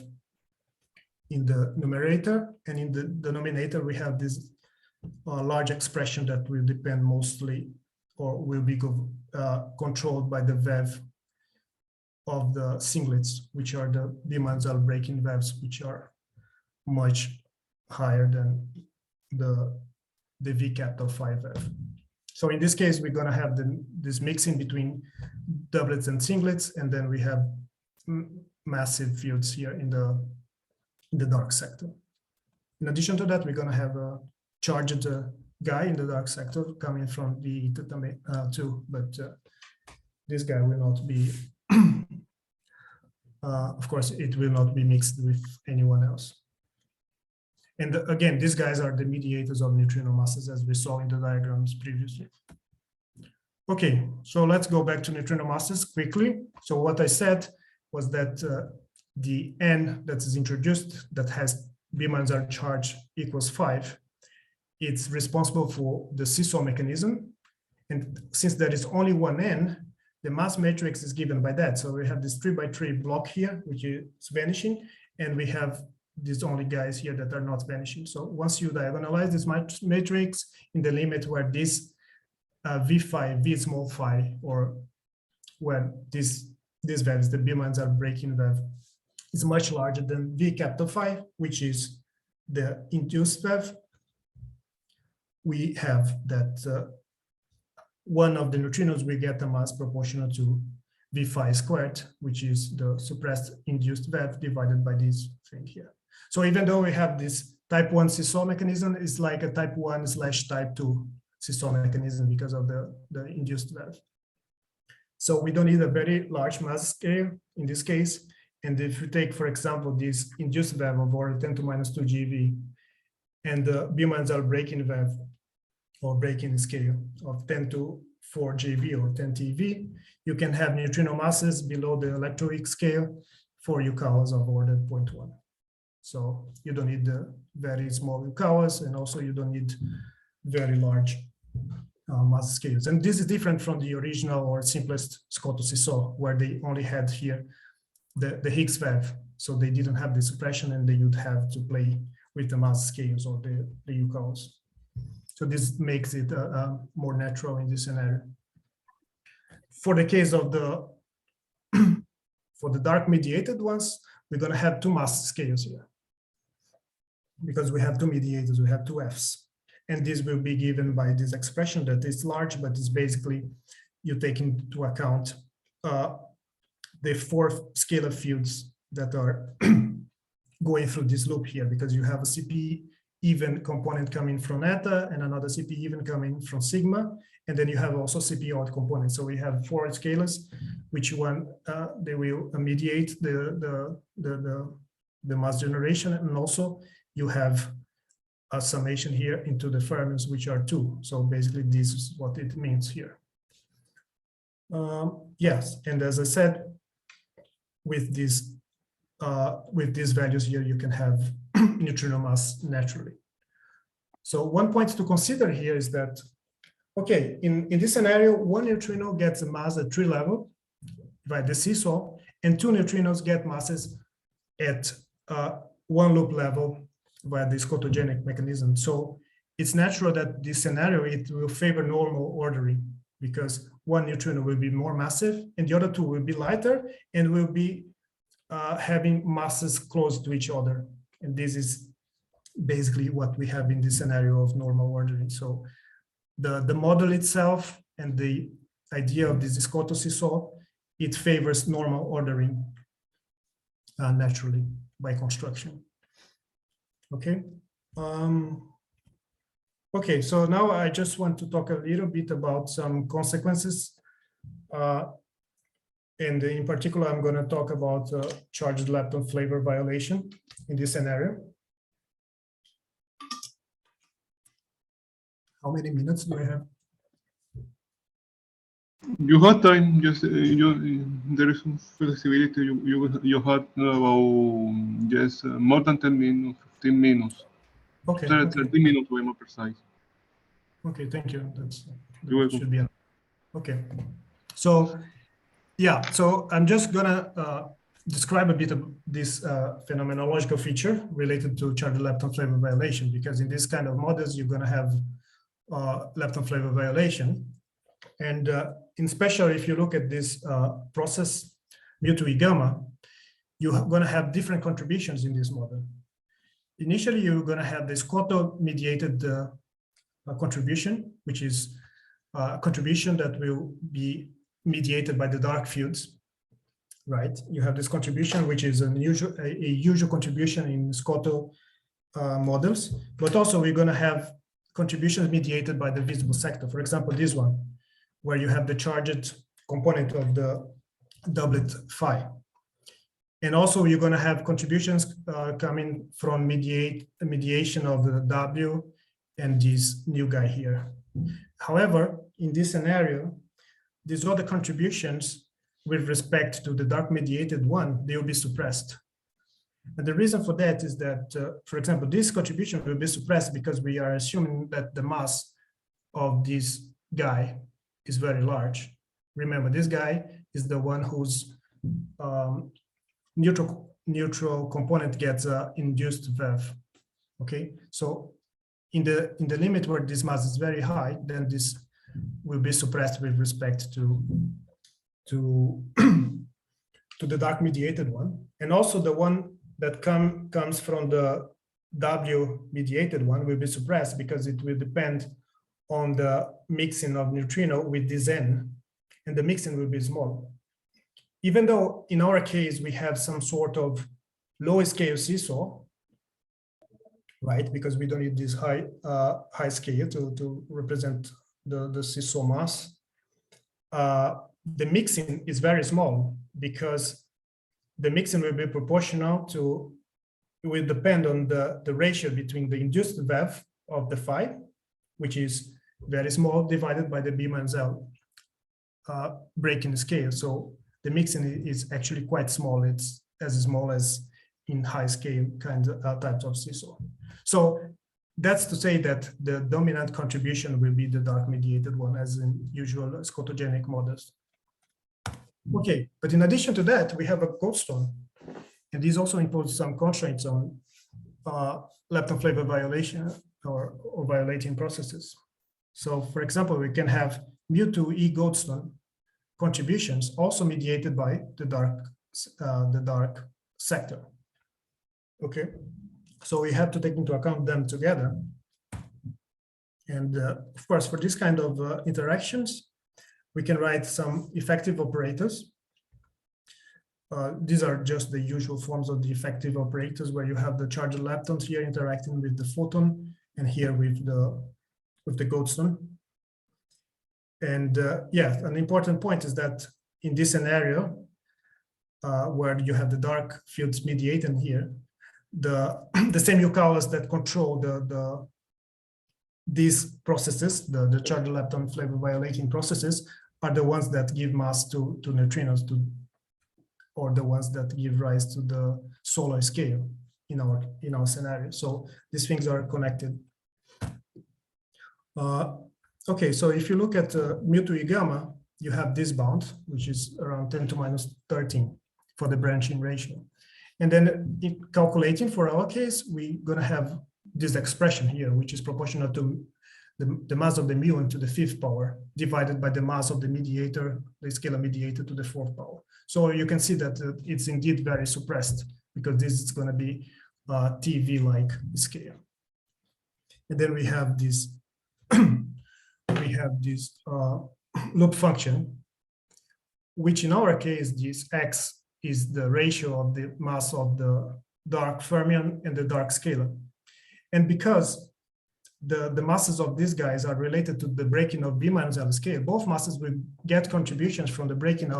in the numerator, and in the denominator, we have this large expression that will depend mostly or will be controlled by the VEV of the singlets, which are the Bimanzal breaking VEVs, which are much higher than the V capital phi VEV. So in this case, we're going to have this mixing between doublets and singlets, and then we have massive fields here in the dark sector. In addition to that, we're going to have a charged guy in the dark sector coming from the too, but this guy will not be, of course, it will not be mixed with anyone else. And again, these guys are the mediators of neutrino masses, as we saw in the diagrams previously. Okay, so let's go back to neutrino masses quickly. So what I said was that the n that is introduced that has Bimanzal charge equals 5, it's responsible for the seesaw mechanism. And since there is only one n, the mass matrix is given by that. So we have this 3x3 block here, which is vanishing, and we have these only guys here that are not vanishing. So once you diagonalize this matrix in the limit where this v phi, v small phi, or where these VEVs, the Bimanzal breaking VEV, is much larger than v capital phi, which is the induced VEV, we have that one of the neutrinos will get a mass proportional to v phi squared, which is the suppressed induced VEV divided by this thing here. So even though we have this type 1 seesaw mechanism, it's like a type 1/type 2 seesaw mechanism because of the induced VEV. So we don't need a very large mass scale in this case. And if you take, for example, this induced VEV of order 10 to minus 2 GeV and the Bimanzal breaking VEV or breaking scale of 10 to 4 GeV or 10 TeV, you can have neutrino masses below the electroweak scale for Yukawas of order 0.1. So you don't need the very small Yukawas, and also you don't need very large mass scales. And this is different from the original or simplest scoto-seesaw, where they only had here the Higgs VEV. So they didn't have the suppression, and they would have to play with the mass scales or the Yukawas. So this makes it more natural in this scenario. For the case of the for the dark mediated ones, we're going to have two mass scales here, because we have two mediators, we have two Fs. And this will be given by this expression that is large, but it's basically you take into account the four scalar fields that are going through this loop here, because you have a CP even component coming from eta and another CP even coming from sigma, and then you have also CP odd components. So we have four scalars, which one they will mediate the mass generation, and also you have a summation here into the fermions, which are 2. So basically, this is what it means here. Yes, and as I said, with these values here, you can have neutrino mass naturally. So one point to consider here is that, okay, in this scenario, one neutrino gets a mass at 3 level by the seesaw, and 2 neutrinos get masses at 1 loop level via this scotogenic mechanism. So it's natural that this scenario, it will favor normal ordering, because one neutrino will be more massive and the other two will be lighter and will be having masses close to each other. And this is basically what we have in this scenario of normal ordering. So the model itself and the idea of this scoto-seesaw, it favors normal ordering naturally by construction. Okay. Okay, so now I just want to talk a little bit about some consequences. And in particular, I'm going to talk about charged lepton flavor violation in this scenario. How many minutes do I have? You had time, just there is some flexibility. You had about just more than 10 minutes, 15 minutes, Okay, 30 minutes to be more precise. okay, thank you. You're welcome. Should be enough. Okay. So yeah, so I'm just gonna describe a bit of this phenomenological feature related to charged lepton flavor violation, because in this kind of models, you're gonna have lepton flavor violation. And in special, if you look at this process, mu to E gamma, you're gonna have different contributions in this model. Initially, you're gonna have this scoto-mediated contribution, which is a contribution that will be mediated by the dark fields, right? You have this contribution, which is a usual contribution in scoto models, but also we're going to have contributions mediated by the visible sector. For example, this one, where you have the charged component of the doublet phi. And also you're going to have contributions coming from mediation of the W and this new guy here. However, in this scenario, these other contributions with respect to the dark mediated one, they will be suppressed. And the reason for that is that, for example, this contribution will be suppressed because we are assuming that the mass of this guy is very large. Remember, this guy is the one whose neutral component gets induced VEV. Okay, so in the limit where this mass is very high, then this will be suppressed with respect to the dark mediated one, and also the one that comes from the W mediated one will be suppressed because it will depend on the mixing of neutrino with this N, and the mixing will be small. Even though in our case we have some sort of low scale seesaw, right? Because we don't need this high scale to represent the seesaw mass. The mixing is very small because the mixing will be proportional to, it will depend on the ratio between the induced VEV of the phi, which is very small, divided by the B minus L breaking scale. So the mixing is actually quite small. It's as small as in high scale types of seesaw. So that's to say that the dominant contribution will be the dark mediated one, as in usual scotogenic models. Okay, but in addition to that, we have a Goldstone, and these also impose some constraints on lepton flavor violation or violating processes. So, for example, we can have mu to E Goldstone contributions also mediated by the dark sector. Okay, so we have to take into account them together. And of course, for this kind of interactions, we can write some effective operators. These are just the usual forms of the effective operators, where you have the charged leptons here interacting with the photon, and here with the Goldstone. And yeah, an important point is that in this scenario, where you have the dark fields mediating here, the same Yukawas that control these processes, the charged lepton flavor violating processes, are the ones that give mass to neutrinos, or the ones that give rise to the solar scale in our scenario. So these things are connected. Okay, so if you look at mu to E gamma, you have this bound, which is around 10 to minus 13 for the branching ratio. And then in calculating for our case, we're going to have this expression here, which is proportional to the mass of the mu into the 5th power divided by the mass of the mediator, the scalar mediator, to the 4th power. So you can see that it's indeed very suppressed, because this is going to be TeV-like scale. And then we have this loop function, which in our case, this x is the ratio of the mass of the dark fermion and the dark scalar. And because the masses of these guys are related to the breaking of B minus L scale, both masses will get contributions from the breaking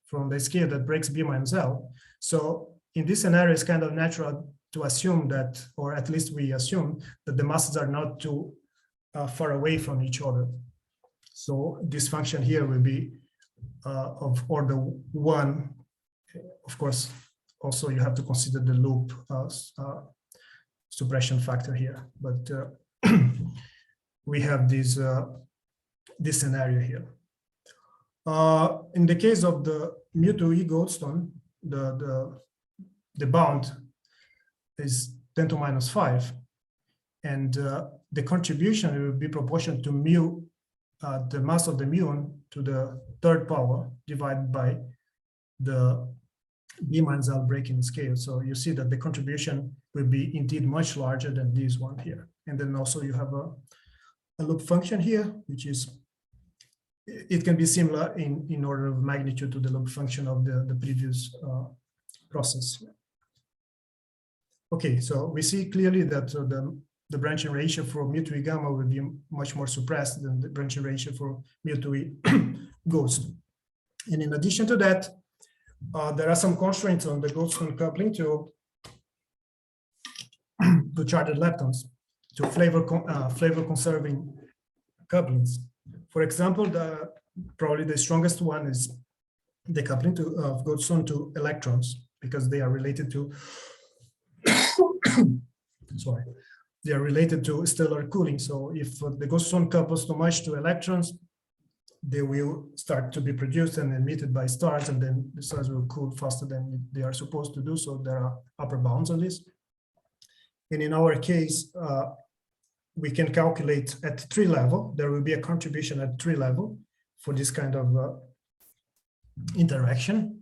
from the scale that breaks B minus L. So in this scenario, it's kind of natural to assume that, or at least we assume that the masses are not too far away from each other. So this function here will be of order 1. Of course, also you have to consider the loop suppression factor here, but we have this scenario here. In the case of the mu2e Goldstone, the bound is 10 to minus 5, and the contribution will be proportional to mu, the mass of the muon to the third power divided by the B-Manzel breaking scale. So you see that the contribution will be indeed much larger than this one here. And then also you have a loop function here, which is, it can be similar in order of magnitude to the loop function of the previous process. Okay, so we see clearly that the branching ratio for mu2e gamma will be much more suppressed than the branching ratio for mu2e Goldstone. And in addition to that, there are some constraints on the Goldstone coupling to charged leptons, to flavor conserving couplings. For example, probably the strongest one is the coupling of Goldstone to electrons, because they are related to sorry, they are related to stellar cooling. So if the Goldstone couples too much to electrons, they will start to be produced and emitted by stars, and then the stars will cool faster than they are supposed to do. So there are upper bounds on this. And in our case, we can calculate at 3 level. There will be a contribution at 3 level for this kind of interaction,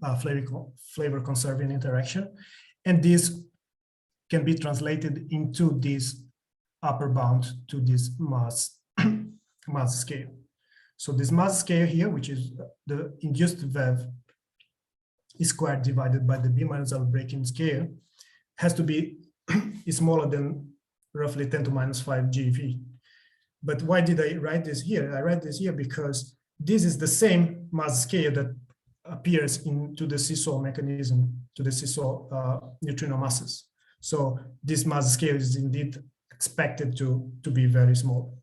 flavor conserving interaction. And this can be translated into this upper bound to this mass scale. So this mass scale here, which is the induced VEV squared divided by the B-Manzel breaking scale, has to be smaller than roughly 10 to minus 5 GeV. But why did I write this here? I write this here because this is the same mass scale that appears into the seesaw mechanism, to the seesaw neutrino masses. So this mass scale is indeed expected to be very small.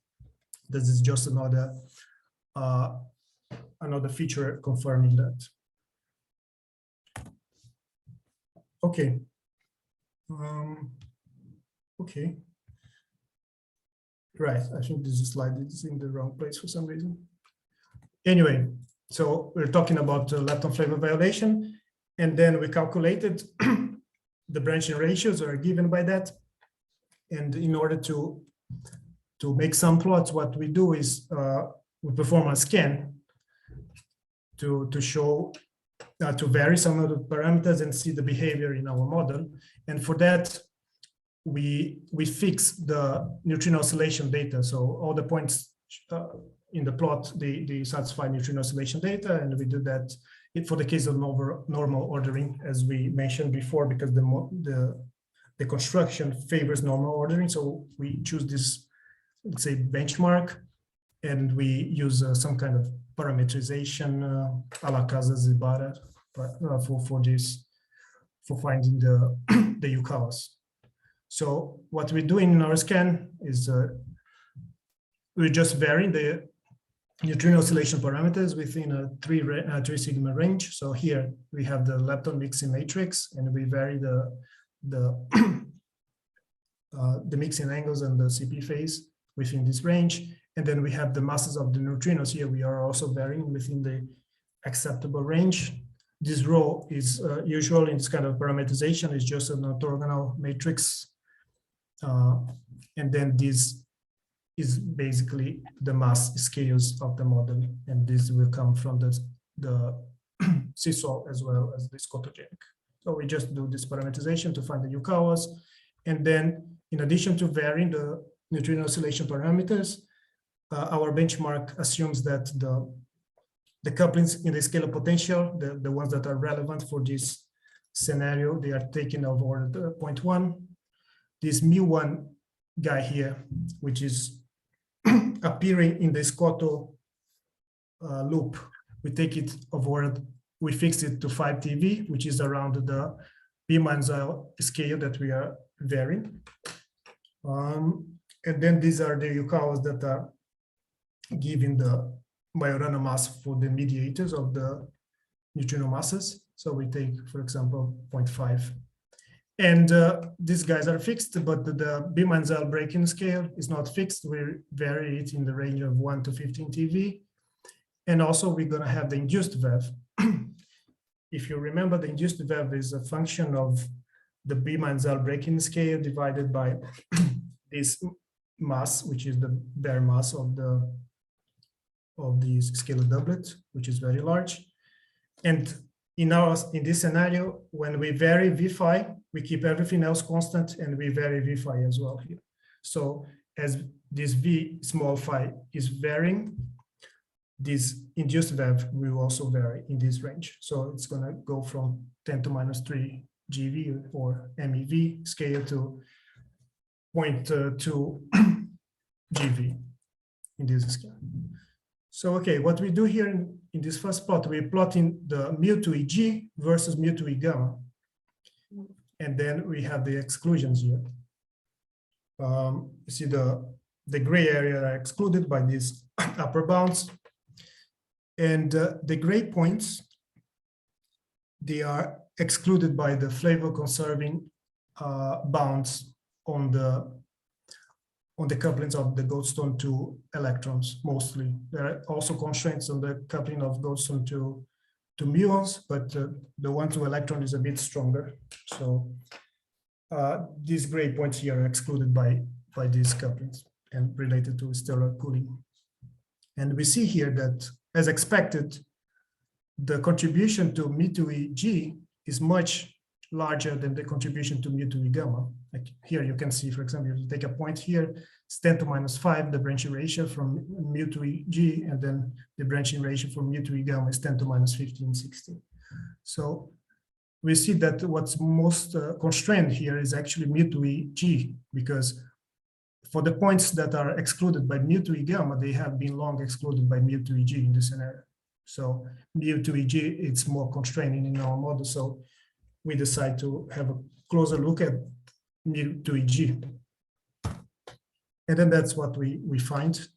This is just another feature confirming that. Okay. Okay. Right. I think this slide is in the wrong place for some reason. Anyway, so we're talking about lepton flavor violation, and then we calculated the branching ratios are given by that. And in order to make some plots, what we do is we perform a scan to show, to vary some of the parameters and see the behavior in our model. And for that, we fix the neutrino oscillation data. So all the points in the plot, they satisfy neutrino oscillation data, and we do that for the case of normal ordering, as we mentioned before, because the construction favors normal ordering. So we choose this, let's say, benchmark, and we use some kind of parameterization a la Casa-Zibara for finding the Yukawas. So what we're doing in our scan is we're just varying the neutrino oscillation parameters within a 3 sigma range. So here we have the lepton mixing matrix, and we vary the mixing angles and the CP phase within this range. And then we have the masses of the neutrinos here. We are also varying within the acceptable range. This rho is usual in this kind of parameterization, is just an orthogonal matrix. And then this is basically the mass scales of the model. And this will come from the seesaw as well as the scotogenic. So we just do this parameterization to find the Yukawas. And then in addition to varying the neutrino oscillation parameters, our benchmark assumes that the couplings in the scalar potential, the ones that are relevant for this scenario, they are taken of order 0.1. This mu1 guy here, which is appearing in the scoto loop, we take it of order, we fix it to 5 TeV, which is around the B-Manzel scale that we are varying. And then these are the Yukawas that are given Majorana mass for the mediators of the neutrino masses. So we take, for example, 0.5. And these guys are fixed, but the B-Manzel breaking scale is not fixed. We vary it in the range of 1 to 15 TeV. And also we're going to have the induced VEV. If you remember, the induced VEV is a function of the B-Manzel breaking scale divided by this mass, which is the bare mass of the scalar doublet, which is very large. And in this scenario, when we vary V phi, we keep everything else constant, and we vary V phi as well here. So as this V small phi is varying, this induced VEV will also vary in this range. So it's going to go from 10 to minus 3 GeV or MeV scale to 0.2 GeV in this scale. So, okay, what we do here in this first plot, we're plotting the mu2 versus mu2 gamma. And then we have the exclusions here. You see the gray area are excluded by these upper bounds. And the gray points, they are excluded by the flavor conserving bounds on the couplings of the Goldstone to electrons, mostly. There are also constraints on the coupling of Goldstone to muons, but the one to electron is a bit stronger. So these gray points here are excluded by these couplings and related to stellar cooling. And we see here that, as expected, the contribution to mu2 is much larger than the contribution to mu2 gamma. Like here you can see, for example, if you take a point here, it's 10 to minus 5, the branching ratio from mu2 and then the branching ratio from mu2 gamma is 10 to minus 15, 16. So we see that what's most constrained here is actually mu2 because for the points that are excluded by mu2 gamma, they have been long excluded by mu2 in this scenario. So mu2 it's more constraining in our model. So we decide to have a closer look at mu2 and then that's what we find.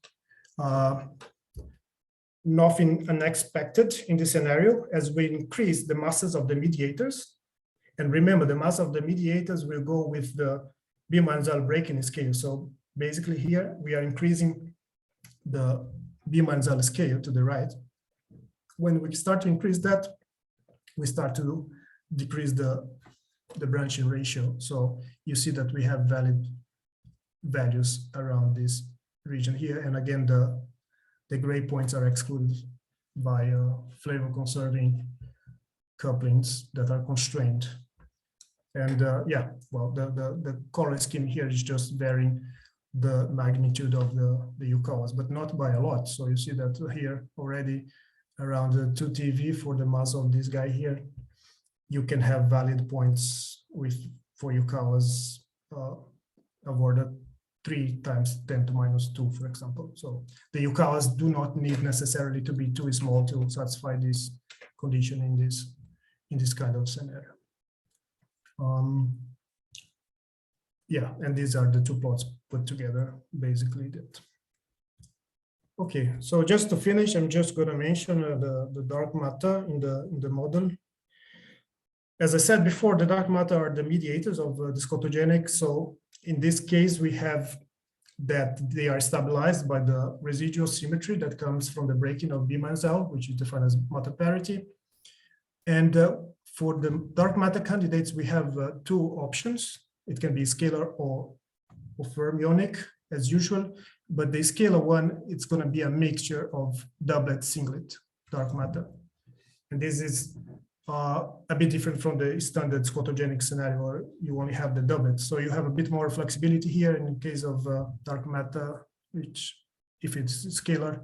Nothing unexpected in this scenario as we increase the masses of the mediators. And remember, the mass of the mediators will go with the B-Manzel breaking scale. So basically here we are increasing the B-Manzel scale to the right. When we start to increase that, we start to decrease the branching ratio. So you see that we have valid values around this region here. And again, the gray points are excluded by flavor conserving couplings that are constrained. And yeah, well, the color scheme here is just varying the magnitude of the Yukawas, but not by a lot. So you see that here already around 2 TeV for the mass of this guy here, you can have valid points for Yukawas of order 3 times 10 to minus 2, for example. So the Yukawas do not need necessarily to be too small to satisfy this condition in this kind of scenario. Yeah, and these are the 2 plots put together, basically that. Okay, so just to finish, I'm just going to mention the dark matter in the model. As I said before, the dark matter are the mediators of the scotogenic. So in this case, we have that they are stabilized by the residual symmetry that comes from the breaking of B-Manzel, which is defined as matter parity. And for the dark matter candidates, we have 2 options. It can be scalar or fermionic as usual, but the scalar one, it's going to be a mixture of doublet singlet dark matter. And this is a bit different from the standard scotogenic scenario where you only have the doublet. So you have a bit more flexibility here in the case of dark matter, which if it's scalar,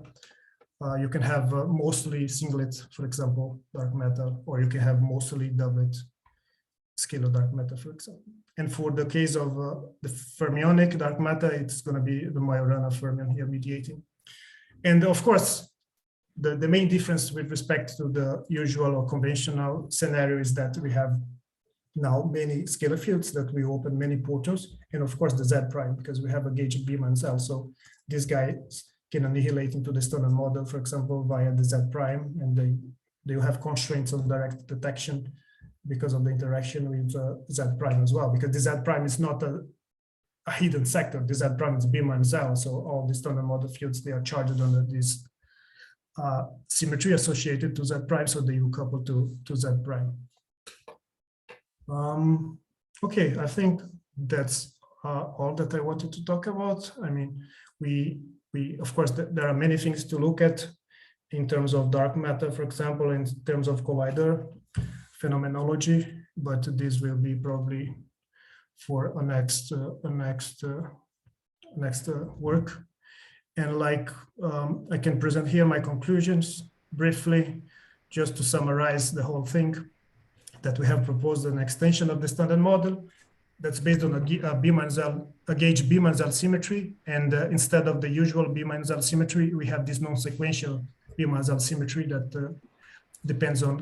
you can have mostly singlet, for example, dark matter, or you can have mostly doublet scalar dark matter, for example. And for the case of the fermionic dark matter, it's going to be the Majorana fermion here mediating. And of course, the main difference with respect to the usual or conventional scenario is that we have now many scalar fields that we open many portals, and of course the Z prime, because we have a gauge of B-Manzel. So these guys can annihilate into the standard model, for example, via the Z prime, and they will have constraints on direct detection because of the interaction with Z prime as well, because the Z prime is not a hidden sector. The Z prime is B minus L, so all the standard model fields, they are charged under this symmetry associated to Z prime, so they will couple to Z prime. Okay, I think that's all that I wanted to talk about. I mean, we of course, there are many things to look at in terms of dark matter, for example, in terms of collider phenomenology, but this will be probably for a next work. And like I can present here my conclusions briefly, just to summarize the whole thing, that we have proposed an extension of the standard model that's based on a gauge B minus L symmetry. And instead of the usual B minus L symmetry, we have this non-sequential B minus L symmetry that depends on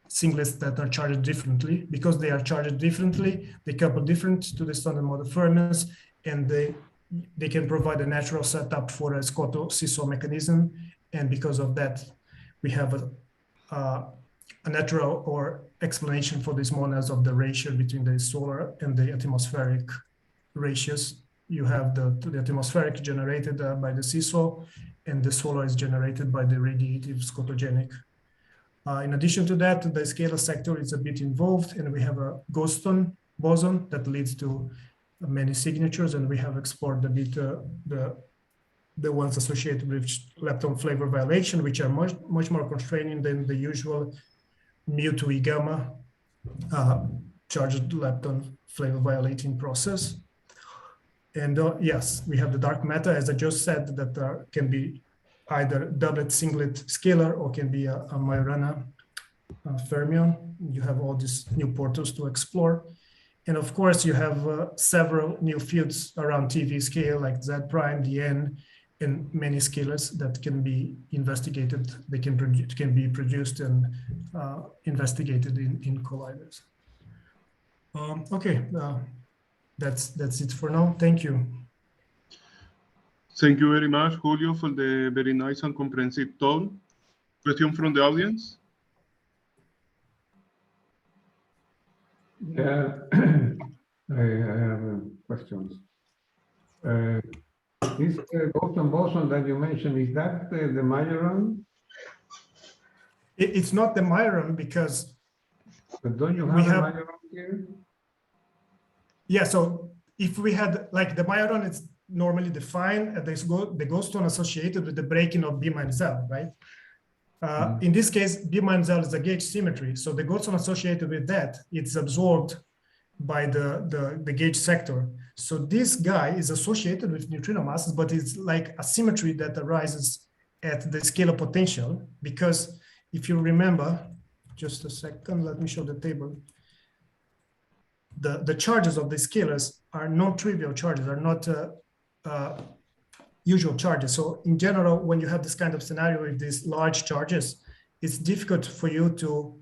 singlets that are charged differently. Because they are charged differently, they couple different to the standard model fermions, and they can provide a natural setup for a scoto-seesaw mechanism. And because of that, we have a natural or explanation for these monads of the ratio between the solar and the atmospheric ratios. You have the atmospheric generated by the seesaw, and the solar is generated by the radiative scotogenic. In addition to that, the scalar sector is a bit involved, and we have a Goldstone boson that leads to many signatures, and we have explored a bit the ones associated with lepton flavor violation, which are much more constraining than the usual mu to E gamma charged lepton flavor violating process. And yes, we have the dark matter, as I just said, that can be either doublet, singlet, scalar, or can be a Majorana fermion. You have all these new portals to explore. And of course, you have several new fields around TeV-scale, like Z prime, dn, and many scalars that can be investigated. They can be produced and investigated in colliders. Okay, that's it for now. Thank you. Thank you very much, Julio, for the very nice and comprehensive talk. Question from the audience? Yeah, I have questions. This Goldstone boson that you mentioned, is that the Majoran? It's not the Majoran because But don't you have a Majoran here? Yeah, so if we had, like, the Majoran, it's normally defined as the Goldstone associated with the breaking of B minus L, right? In this case, B minus L is a gauge symmetry. So the Goldstone associated with that, it's absorbed by the gauge sector. So this guy is associated with neutrino masses, but it's like a symmetry that arises at the scalar potential. Because if you remember, just a second, let me show the table. The charges of the scalars are non-trivial charges, are not usual charges. So in general, when you have this kind of scenario with these large charges, it's difficult for you to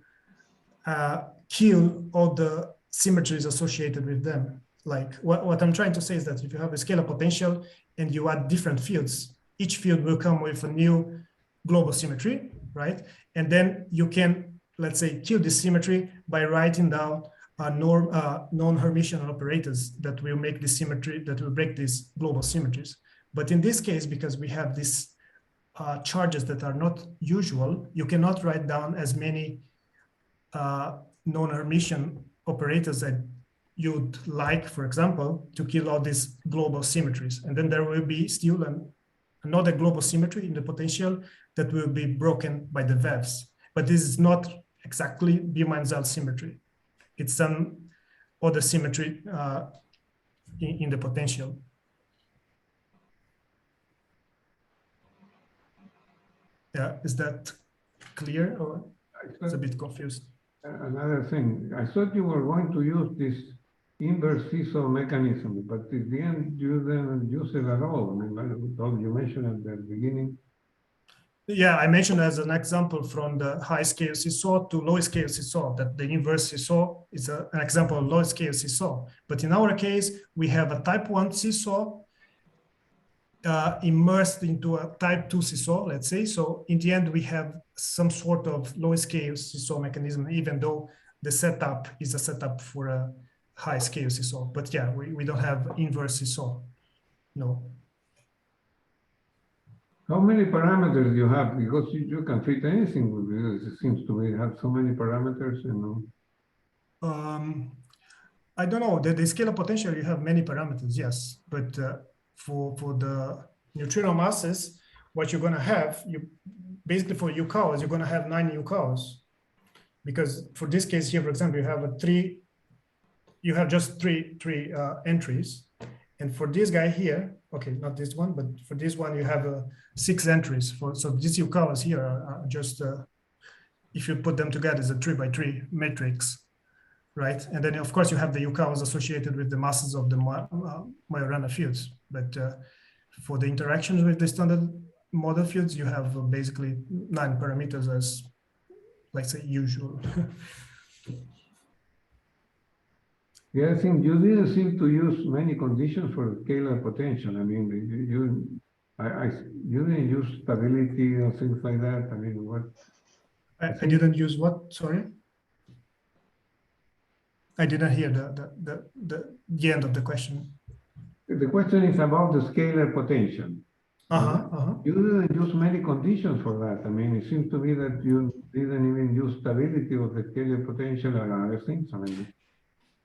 kill all the symmetries associated with them. Like what I'm trying to say is that if you have a scalar potential and you add different fields, each field will come with a new global symmetry, right? And then you can, let's say, kill this symmetry by writing down non-Hermitian operators that will make this symmetry, that will break these global symmetries. But in this case, because we have these charges that are not usual, you cannot write down as many non-Hermitian operators that you'd like, for example, to kill all these global symmetries. And then there will be still another global symmetry in the potential that will be broken by the VEVs. But this is not exactly B minus L symmetry. It's some other symmetry in the potential. Yeah, is that clear, or it's a bit confused? Another thing, I thought you were going to use this inverse seesaw mechanism, but at the end you didn't use it at all. I mean, you mentioned at the beginning. Yeah, I mentioned as an example from the high scale seesaw to low scale seesaw that the inverse seesaw is an example of low scale seesaw. But in our case, we have a type 1 seesaw immersed into a type 2 seesaw, let's say. So in the end, we have some sort of low scale seesaw mechanism, even though the setup is a setup for a high scale seesaw. But yeah, we don't have inverse seesaw, no. How many parameters do you have? Because you can treat anything with this. It seems to be have so many parameters, you know. I don't know. The scalar potential, you have many parameters, yes. But for the neutrino masses, what you're going to have, you basically for UCAOs, you're going to have 9 UCAOs. Because for this case here, for example, you have just three entries. And for this guy here, okay, not this one, but for this one, you have 6 entries. So these UCAOs here are just, if you put them together, it's a 3 by 3 matrix. Right, and then of course you have the UCAOs associated with the masses of the Majorana fields. But for the interactions with the standard model fields, you have basically 9 parameters as, let's say, usual. Yeah, I think you didn't seem to use many conditions for scalar potential. I mean, you didn't use stability or things like that. I mean, what? I didn't use what? Sorry. I didn't hear the end of the question. The question is about the scalar potential. You didn't use many conditions for that. I mean, it seems to me that you didn't even use stability of the scalar potential or other things. I mean,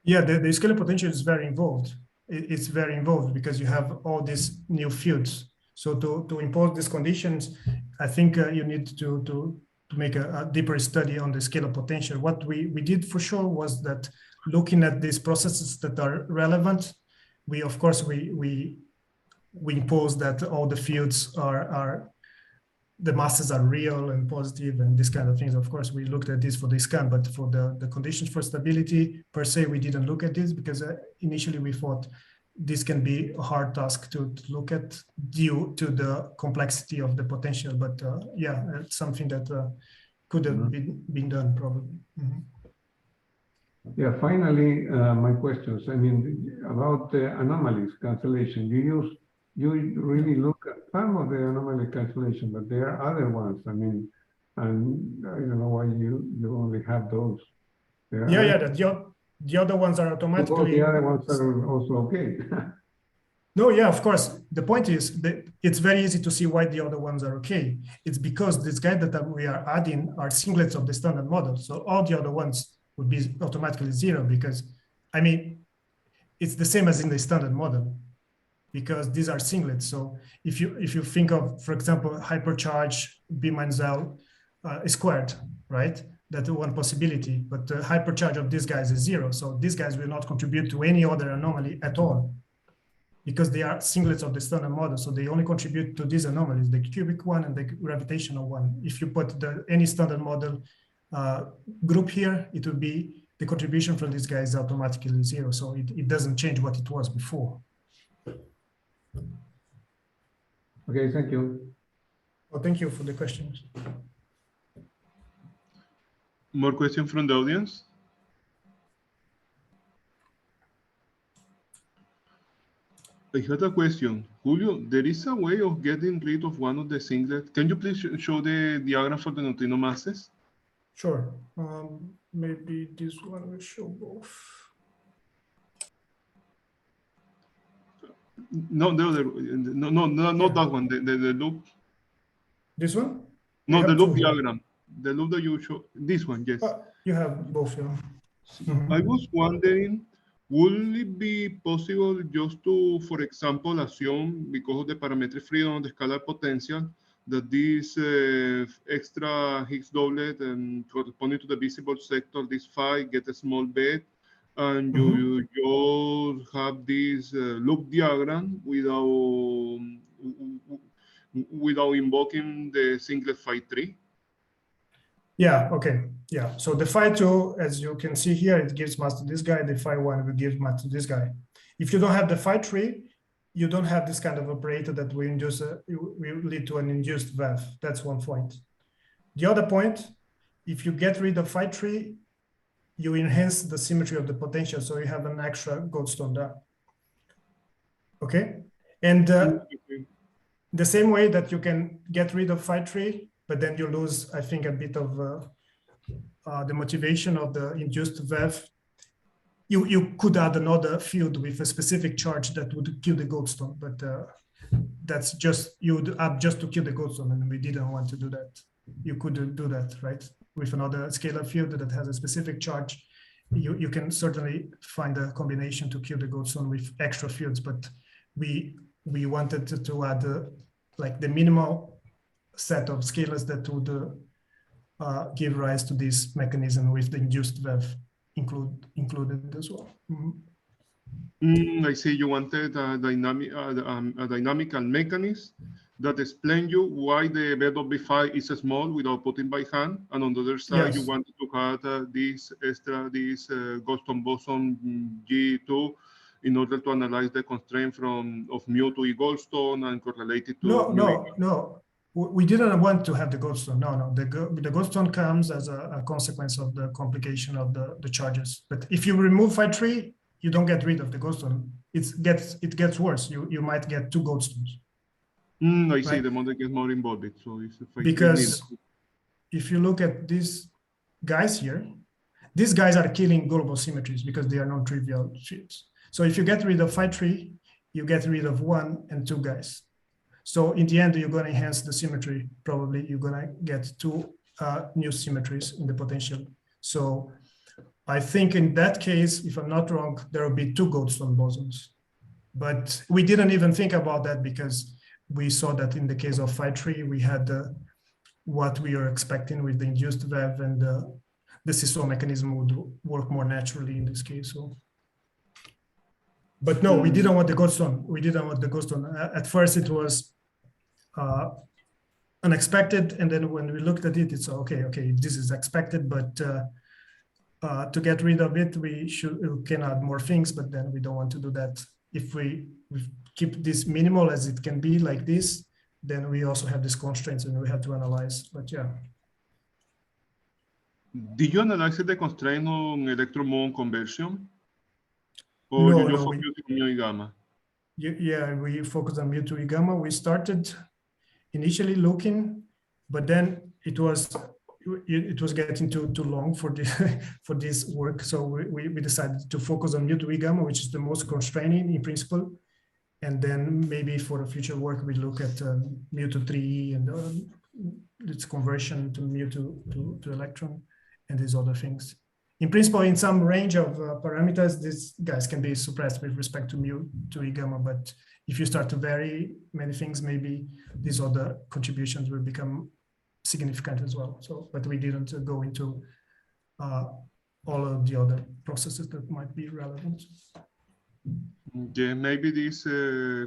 yeah, the scalar potential is very involved. It's very involved because you have all these new fields. So to impose these conditions, I think you need to make a deeper study on the scalar potential. What we did for sure was that looking at these processes that are relevant, we impose that all the fields are the masses are real and positive and this kind of things. Of course, we looked at this for the scan, but for the conditions for stability per se, we didn't look at this because initially we thought this can be a hard task to look at due to the complexity of the potential. But yeah, it's something that could have been done probably. Yeah, finally, my questions. I mean, about the anomalies cancellation, you really look at some of the anomaly cancellation, but there are other ones. I mean, and I don't know why you only have those. The other ones are automatically. The other ones are also okay. No, yeah, of course. The point is that it's very easy to see why the other ones are okay. It's because this guy that we are adding are singlets of the standard model. So all the other ones would be automatically 0 because, I mean, it's the same as in the standard model because these are singlets. So if you think of, for example, hypercharge B minus L squared, right? That's one possibility, but the hypercharge of these guys is 0. So these guys will not contribute to any other anomaly at all because they are singlets of the standard model. So they only contribute to these anomalies, the cubic one and the gravitational one. If you put any standard model group here, it will be the contribution from these guys automatically 0. So it doesn't change what it was before. Okay, thank you. Well, thank you for the questions. More questions from the audience? I had a question. Julio, there is a way of getting rid of one of the singlets. Can you please show the diagram for the neutrino masses? Sure. Maybe this one will show both. No, the other, not that one. The loop. This one? No, the loop diagram. The loop that you show. This one, yes. You have both, yeah. I was wondering, would it be possible just to, for example, assume because of the parametric freedom of the scalar potential that this extra Higgs doublet and corresponding to the visible sector, this phi, get a small bet, and you just have this loop diagram without invoking the singlet phi 3? Yeah, okay. Yeah. So the phi 2, as you can see here, it gives mass to this guy. The phi 1 will give mass to this guy. If you don't have the phi 3, you don't have this kind of operator that will induce will lead to an induced valve. That's one point. The other point, if you get rid of phi 3, you enhance the symmetry of the potential. So you have an extra Goldstone there. Okay. And the same way that you can get rid of phi3, but then you lose, I think, a bit of the motivation of the induced VEV. You could add another field with a specific charge that would kill the Goldstone, but that's just, you would add just to kill the Goldstone, and we didn't want to do that. You could do that, right? With another scalar field that has a specific charge, you can certainly find a combination to kill the Goldstone with extra fields, but we wanted to add like the minimal set of scalars that would give rise to this mechanism with the induced VEV included as well. I see you wanted a dynamical mechanism that explain you why the bed of B5 is small without putting by hand, and on the other side, you Yes. wanted to have this Goldstone boson G2 in order to analyze the constraint of mu to E Goldstone and correlate it to No. We didn't want to have the Goldstone. No. The Goldstone comes as a consequence of the complication of the charges. But if you remove phi3, you don't get rid of the Goldstone. It gets worse. You might get two Goldstones. I see, right? the model gets more involved. So it's Because if you look at these guys here, these guys are killing global symmetries because they are non-trivial fields. So if you get rid of phi3, you get rid of 1 and 2 guys. So in the end, you're going to enhance the symmetry. Probably you're going to get 2 new symmetries in the potential. So I think in that case, if I'm not wrong, there will be 2 Goldstone bosons. But we didn't even think about that because we saw that in the case of phi3, we had what we are expecting with the induced VEV, and the seesaw mechanism would work more naturally in this case. So. But no, we didn't want the Goldstone. We didn't want the Goldstone. At first, it was unexpected, and then when we looked at it, it's okay. This is expected, but to get rid of it, we can add more things. But then we don't want to do that. If we keep this minimal as it can be like this, then we also have these constraints, and we have to analyze. But yeah. Did you analyze the constraint on electron-muon conversion? Or No, you just no, focus on mu and gamma? Yeah, we focused on mu to E gamma. We started initially looking, but then it was getting too long for this work. So we decided to focus on mu to E gamma, which is the most constraining in principle. And then maybe for the future work, we look at mu to 3E and its conversion to mu to electron and these other things. In principle, in some range of parameters, these guys can be suppressed with respect to mu to E gamma. But if you start to vary many things, maybe these other contributions will become significant as well. So, but we didn't go into all of the other processes that might be relevant. Yeah, maybe this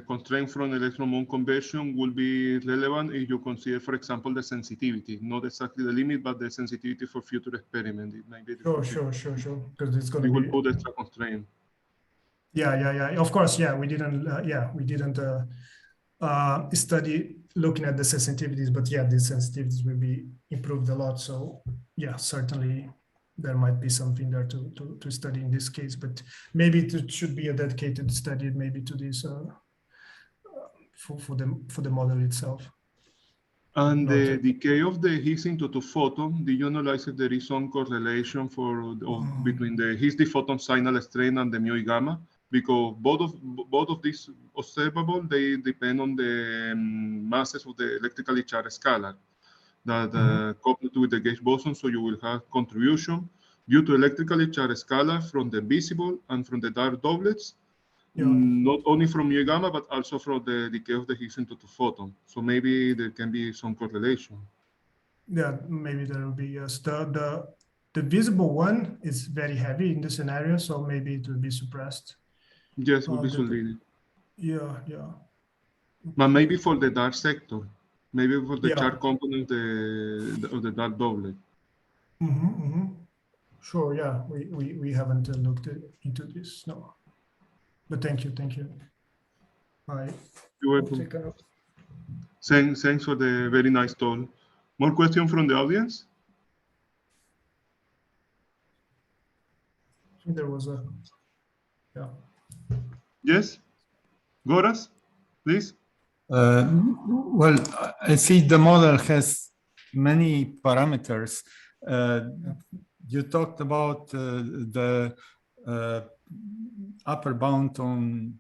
constraint from electron-muon conversion will be relevant if you consider, for example, the sensitivity, not exactly the limit, but the sensitivity for future experiment. Sure. Because it's going to be. We will put extra constraint. Yeah. Of course, yeah. We didn't study looking at the sensitivities, but yeah, these sensitivities will be improved a lot. So yeah, certainly there might be something there to study in this case, but maybe it should be a dedicated study, maybe to this for the model itself. And the decay of the Higgs into the photon, did you analyze if there is some correlation between the Higgs photon signal strength and the mu and gamma? Because both of these observable, they depend on the masses of the electrically charged scalar that coupled with the gauge boson, so you will have contribution due to electrically charged scalar from the visible and from the dark doublets, not only from mu gamma, but also from the decay of the Higgs into the photon. So maybe there can be some correlation. Yeah, maybe there will be, yes. The visible one is very heavy in the scenario, so maybe it will be suppressed. Yes, will be solid. Yeah. But maybe for the dark sector, maybe for the charge component of the dark doublet. Sure, yeah, we haven't looked into this, no. But thank you. You're welcome. Thanks for the very nice talk. More questions from the audience? I think there was a, yeah. Yes? Goras, please. Well, I see the model has many parameters. You talked about the upper bound on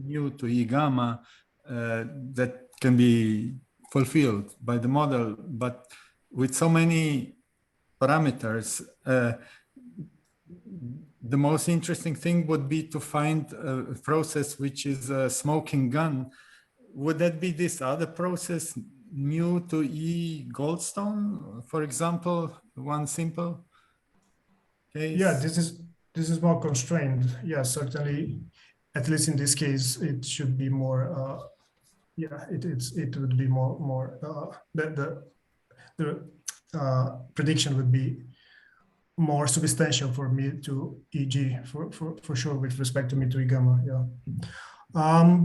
mu to E gamma that can be fulfilled by the model, but with so many parameters, the most interesting thing would be to find a process which is a smoking gun. Would that be this other process, mu to E Goldstone, for example, one simple case? Yeah, this is more constrained. Yeah, certainly, at least in this case, it should be more. Yeah, it would be more. The prediction would be more substantial for me to EG for sure with respect to me to E gamma. Yeah.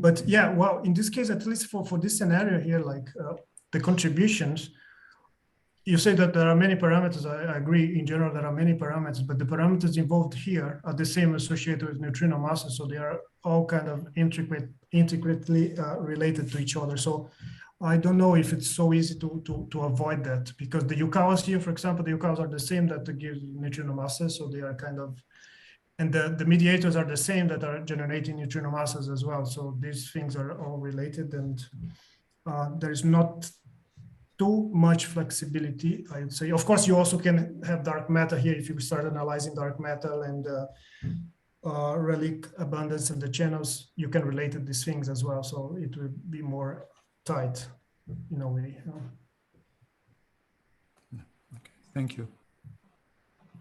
But yeah, well, in this case, at least for this scenario here, like the contributions, you say that there are many parameters. I agree. In general, there are many parameters, but the parameters involved here are the same associated with neutrino masses. So they are all kind of intricately related to each other. So I don't know if it's so easy to avoid that, because the Yukawas here, for example, the Yukawas are the same that give neutrino masses. So they are kind of, and the mediators are the same that are generating neutrino masses as well. So these things are all related, and there is not too much flexibility, I would say. Of course, you also can have dark matter here if you start analyzing dark matter and relic abundance in the channels. You can relate to these things as well, so it will be more tight in a way. Okay, thank you.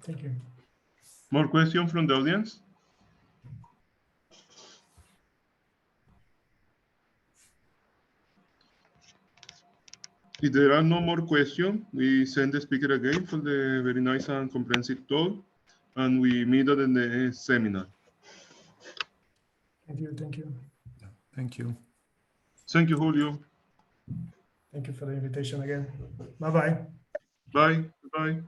Thank you. More questions from the audience? If there are no more questions, we send the speaker again for the very nice and comprehensive talk, and we meet at the next seminar. Thank you. Thank you. Thank you. Thank you, Julio. Thank you for the invitation again. Bye-bye. Bye. Bye.